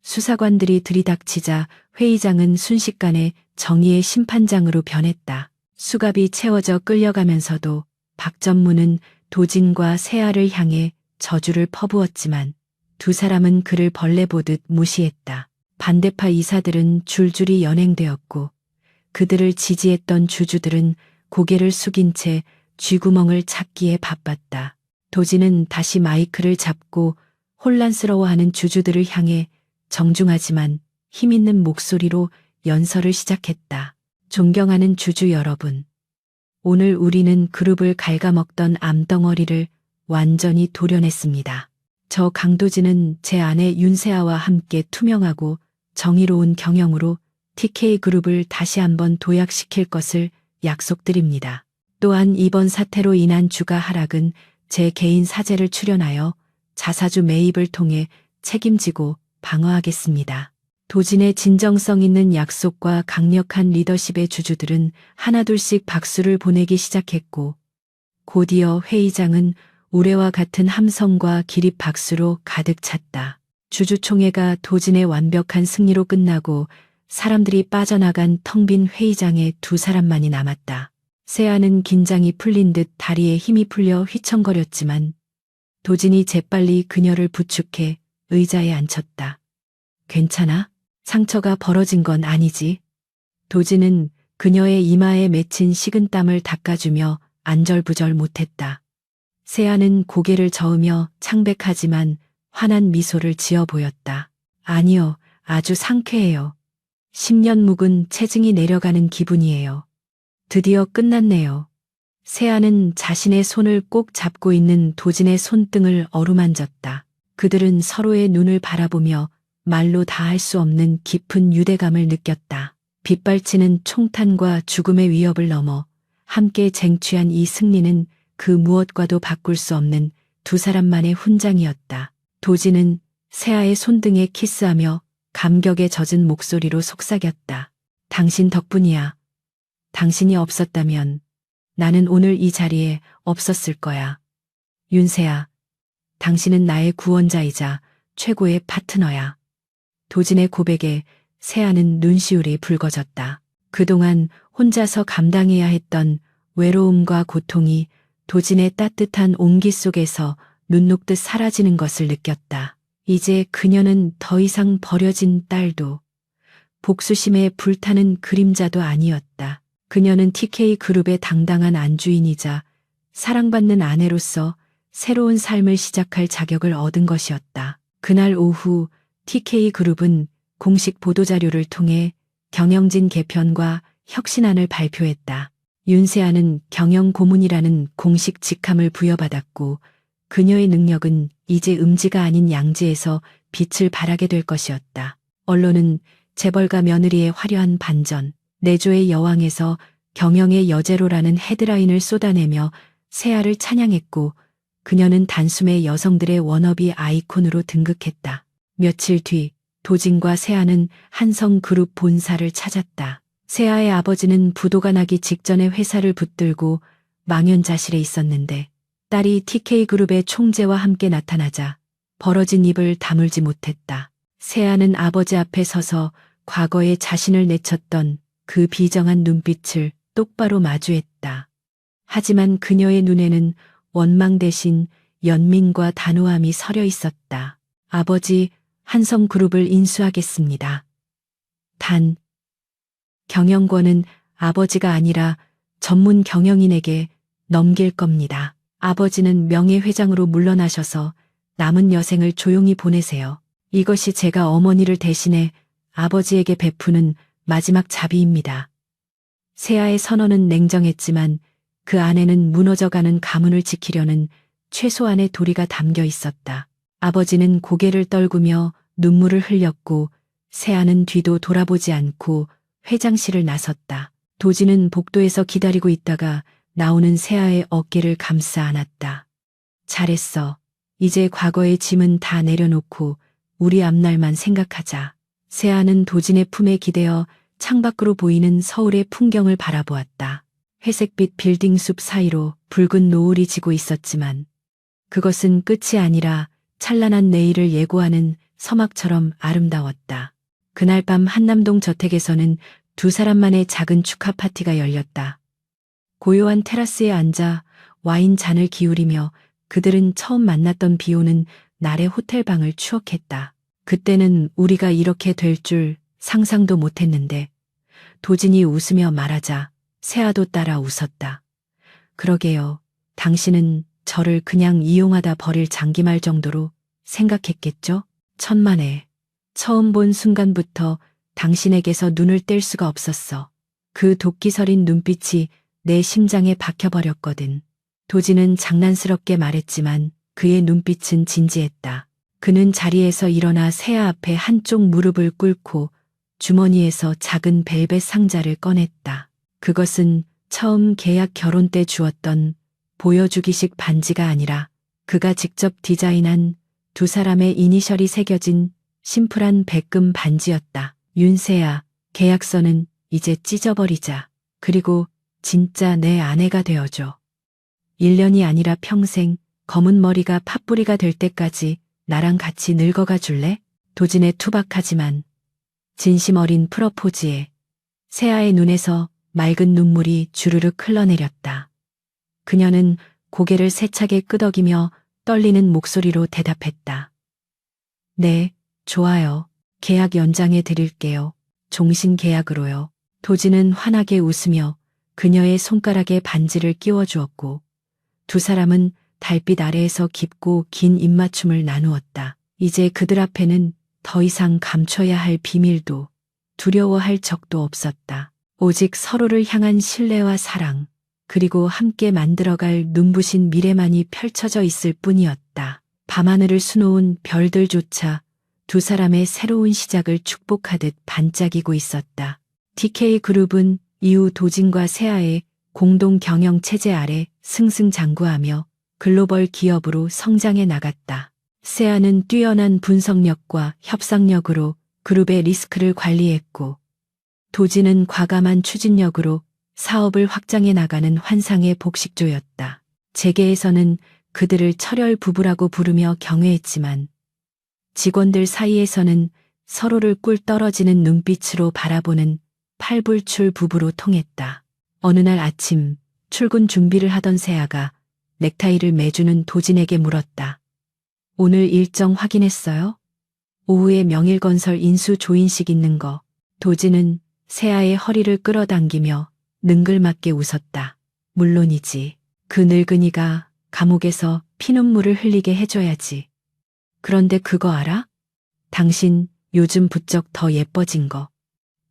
수사관들이 들이닥치자 회의장은 순식간에 정의의 심판장으로 변했다. 수갑이 채워져 끌려가면서도 박 전무는 도진과 세아를 향해 저주를 퍼부었지만 두 사람은 그를 벌레 보듯 무시했다. 반대파 이사들은 줄줄이 연행되었고 그들을 지지했던 주주들은 고개를 숙인 채 쥐구멍을 찾기에 바빴다. 도진은 다시 마이크를 잡고 혼란스러워하는 주주들을 향해 정중하지만 힘있는 목소리로 연설을 시작했다. 존경하는 주주 여러분. 오늘 우리는 그룹을 갉아먹던 암덩어리를 완전히 도려냈습니다. 저 강도진은 제 아내 윤세아와 함께 투명하고 정의로운 경영으로 TK그룹을 다시 한번 도약시킬 것을 약속드립니다. 또한 이번 사태로 인한 주가 하락은 제 개인 사재를 출연하여 자사주 매입을 통해 책임지고 방어하겠습니다. 도진의 진정성 있는 약속과 강력한 리더십의 주주들은 하나둘씩 박수를 보내기 시작했고 곧이어 회의장은 우레와 같은 함성과 기립 박수로 가득 찼다. 주주총회가 도진의 완벽한 승리로 끝나고 사람들이 빠져나간 텅 빈 회의장에 두 사람만이 남았다. 세아는 긴장이 풀린 듯 다리에 힘이 풀려 휘청거렸지만 도진이 재빨리 그녀를 부축해 의자에 앉혔다. 괜찮아? 상처가 벌어진 건 아니지? 도진은 그녀의 이마에 맺힌 식은땀을 닦아주며 안절부절 못했다. 세아는 고개를 저으며 창백하지만 환한 미소를 지어 보였다. 아니요, 아주 상쾌해요. 10년 묵은 체증이 내려가는 기분이에요. 드디어 끝났네요. 세아는 자신의 손을 꼭 잡고 있는 도진의 손등을 어루만졌다. 그들은 서로의 눈을 바라보며 말로 다할 수 없는 깊은 유대감을 느꼈다. 빗발치는 총탄과 죽음의 위협을 넘어 함께 쟁취한 이 승리는 그 무엇과도 바꿀 수 없는 두 사람만의 훈장이었다. 도진은 세아의 손등에 키스하며 감격에 젖은 목소리로 속삭였다. 당신 덕분이야. 당신이 없었다면 나는 오늘 이 자리에 없었을 거야. 윤세아, 당신은 나의 구원자이자 최고의 파트너야. 도진의 고백에 세아는 눈시울이 붉어졌다. 그동안 혼자서 감당해야 했던 외로움과 고통이 도진의 따뜻한 온기 속에서 눈 녹듯 사라지는 것을 느꼈다. 이제 그녀는 더 이상 버려진 딸도 복수심에 불타는 그림자도 아니었다. 그녀는 TK그룹의 당당한 안주인이자 사랑받는 아내로서 새로운 삶을 시작할 자격을 얻은 것이었다. 그날 오후 TK그룹은 공식 보도자료를 통해 경영진 개편과 혁신안을 발표했다. 윤세아는 경영고문이라는 공식 직함을 부여받았고 그녀의 능력은 이제 음지가 아닌 양지에서 빛을 발하게 될 것이었다. 언론은 재벌가 며느리의 화려한 반전, 내조의 여왕에서 경영의 여제로라는 헤드라인을 쏟아내며 세아를 찬양했고 그녀는 단숨에 여성들의 워너비 아이콘으로 등극했다. 며칠 뒤 도진과 세아는 한성그룹 본사를 찾았다. 세아의 아버지는 부도가 나기 직전에 회사를 붙들고 망연자실해 있었는데 딸이 TK그룹의 총재와 함께 나타나자 벌어진 입을 다물지 못했다. 세아는 아버지 앞에 서서 과거에 자신을 내쳤던 그 비정한 눈빛을 똑바로 마주했다. 하지만 그녀의 눈에는 원망 대신 연민과 단호함이 서려 있었다. 아버지, 한성그룹을 인수하겠습니다. 단, 경영권은 아버지가 아니라 전문 경영인에게 넘길 겁니다. 아버지는 명예회장으로 물러나셔서 남은 여생을 조용히 보내세요. 이것이 제가 어머니를 대신해 아버지에게 베푸는 마지막 자비입니다. 세아의 선언은 냉정했지만 그 안에는 무너져가는 가문을 지키려는 최소한의 도리가 담겨 있었다. 아버지는 고개를 떨구며 눈물을 흘렸고 세아는 뒤도 돌아보지 않고 회장실을 나섰다. 도지는 복도에서 기다리고 있다가 나오는 세아의 어깨를 감싸 안았다. 잘했어. 이제 과거의 짐은 다 내려놓고 우리 앞날만 생각하자. 세아는 도진의 품에 기대어 창밖으로 보이는 서울의 풍경을 바라보았다. 회색빛 빌딩 숲 사이로 붉은 노을이 지고 있었지만 그것은 끝이 아니라 찬란한 내일을 예고하는 서막처럼 아름다웠다. 그날 밤 한남동 저택에서는 두 사람만의 작은 축하 파티가 열렸다. 고요한 테라스에 앉아 와인 잔을 기울이며 그들은 처음 만났던 비오는 날의 호텔방을 추억했다. 그때는 우리가 이렇게 될 줄 상상도 못했는데 도진이 웃으며 말하자 세아도 따라 웃었다. 그러게요. 당신은 저를 그냥 이용하다 버릴 장기말 정도로 생각했겠죠? 천만에. 처음 본 순간부터 당신에게서 눈을 뗄 수가 없었어. 그 도끼서린 눈빛이 내 심장에 박혀버렸거든. 도진은 장난스럽게 말했지만 그의 눈빛은 진지했다. 그는 자리에서 일어나 세아 앞에 한쪽 무릎을 꿇고 주머니에서 작은 벨벳 상자를 꺼냈다. 그것은 처음 계약 결혼 때 주었던 보여주기식 반지가 아니라 그가 직접 디자인한 두 사람의 이니셜이 새겨진 심플한 백금 반지였다. 윤세아, 계약서는 이제 찢어버리자. 그리고 진짜 내 아내가 되어줘. 1년이 아니라 평생 검은 머리가 팥뿌리가 될 때까지 나랑 같이 늙어가 줄래? 도진의 투박하지만 진심 어린 프러포즈에 세아의 눈에서 맑은 눈물이 주르륵 흘러내렸다. 그녀는 고개를 세차게 끄덕이며 떨리는 목소리로 대답했다. 네, 좋아요. 계약 연장해 드릴게요. 종신 계약으로요. 도진은 환하게 웃으며 그녀의 손가락에 반지를 끼워주었고 두 사람은 달빛 아래에서 깊고 긴 입맞춤을 나누었다. 이제 그들 앞에는 더 이상 감춰야 할 비밀도 두려워할 적도 없었다. 오직 서로를 향한 신뢰와 사랑, 그리고 함께 만들어갈 눈부신 미래만이 펼쳐져 있을 뿐이었다. 밤하늘을 수놓은 별들조차 두 사람의 새로운 시작을 축복하듯 반짝이고 있었다. TK그룹은 이후 도진과 세아의 공동 경영 체제 아래 승승장구하며 글로벌 기업으로 성장해 나갔다. 세아는 뛰어난 분석력과 협상력으로 그룹의 리스크를 관리했고 도진은 과감한 추진력으로 사업을 확장해 나가는 환상의 복식조였다. 재계에서는 그들을 철혈 부부라고 부르며 경외했지만 직원들 사이에서는 서로를 꿀 떨어지는 눈빛으로 바라보는 팔불출 부부로 통했다. 어느 날 아침 출근 준비를 하던 세아가 넥타이를 매주는 도진에게 물었다. 오늘 일정 확인했어요? 오후에 명일건설 인수 조인식 있는 거. 도진은 세아의 허리를 끌어당기며 능글맞게 웃었다. 물론이지. 그 늙은이가 감옥에서 피눈물을 흘리게 해줘야지. 그런데 그거 알아? 당신 요즘 부쩍 더 예뻐진 거.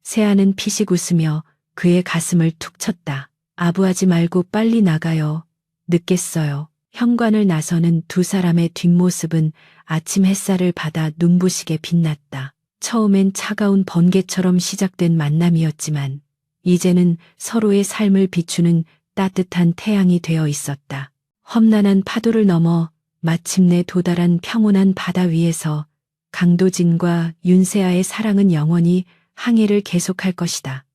세아는 피식 웃으며 그의 가슴을 툭 쳤다. 아부하지 말고 빨리 나가요. 늦겠어요. 현관을 나서는 두 사람의 뒷모습은 아침 햇살을 받아 눈부시게 빛났다. 처음엔 차가운 번개처럼 시작된 만남이었지만 이제는 서로의 삶을 비추는 따뜻한 태양이 되어 있었다. 험난한 파도를 넘어 마침내 도달한 평온한 바다 위에서 강도진과 윤세아의 사랑은 영원히 항해를 계속할 것이다.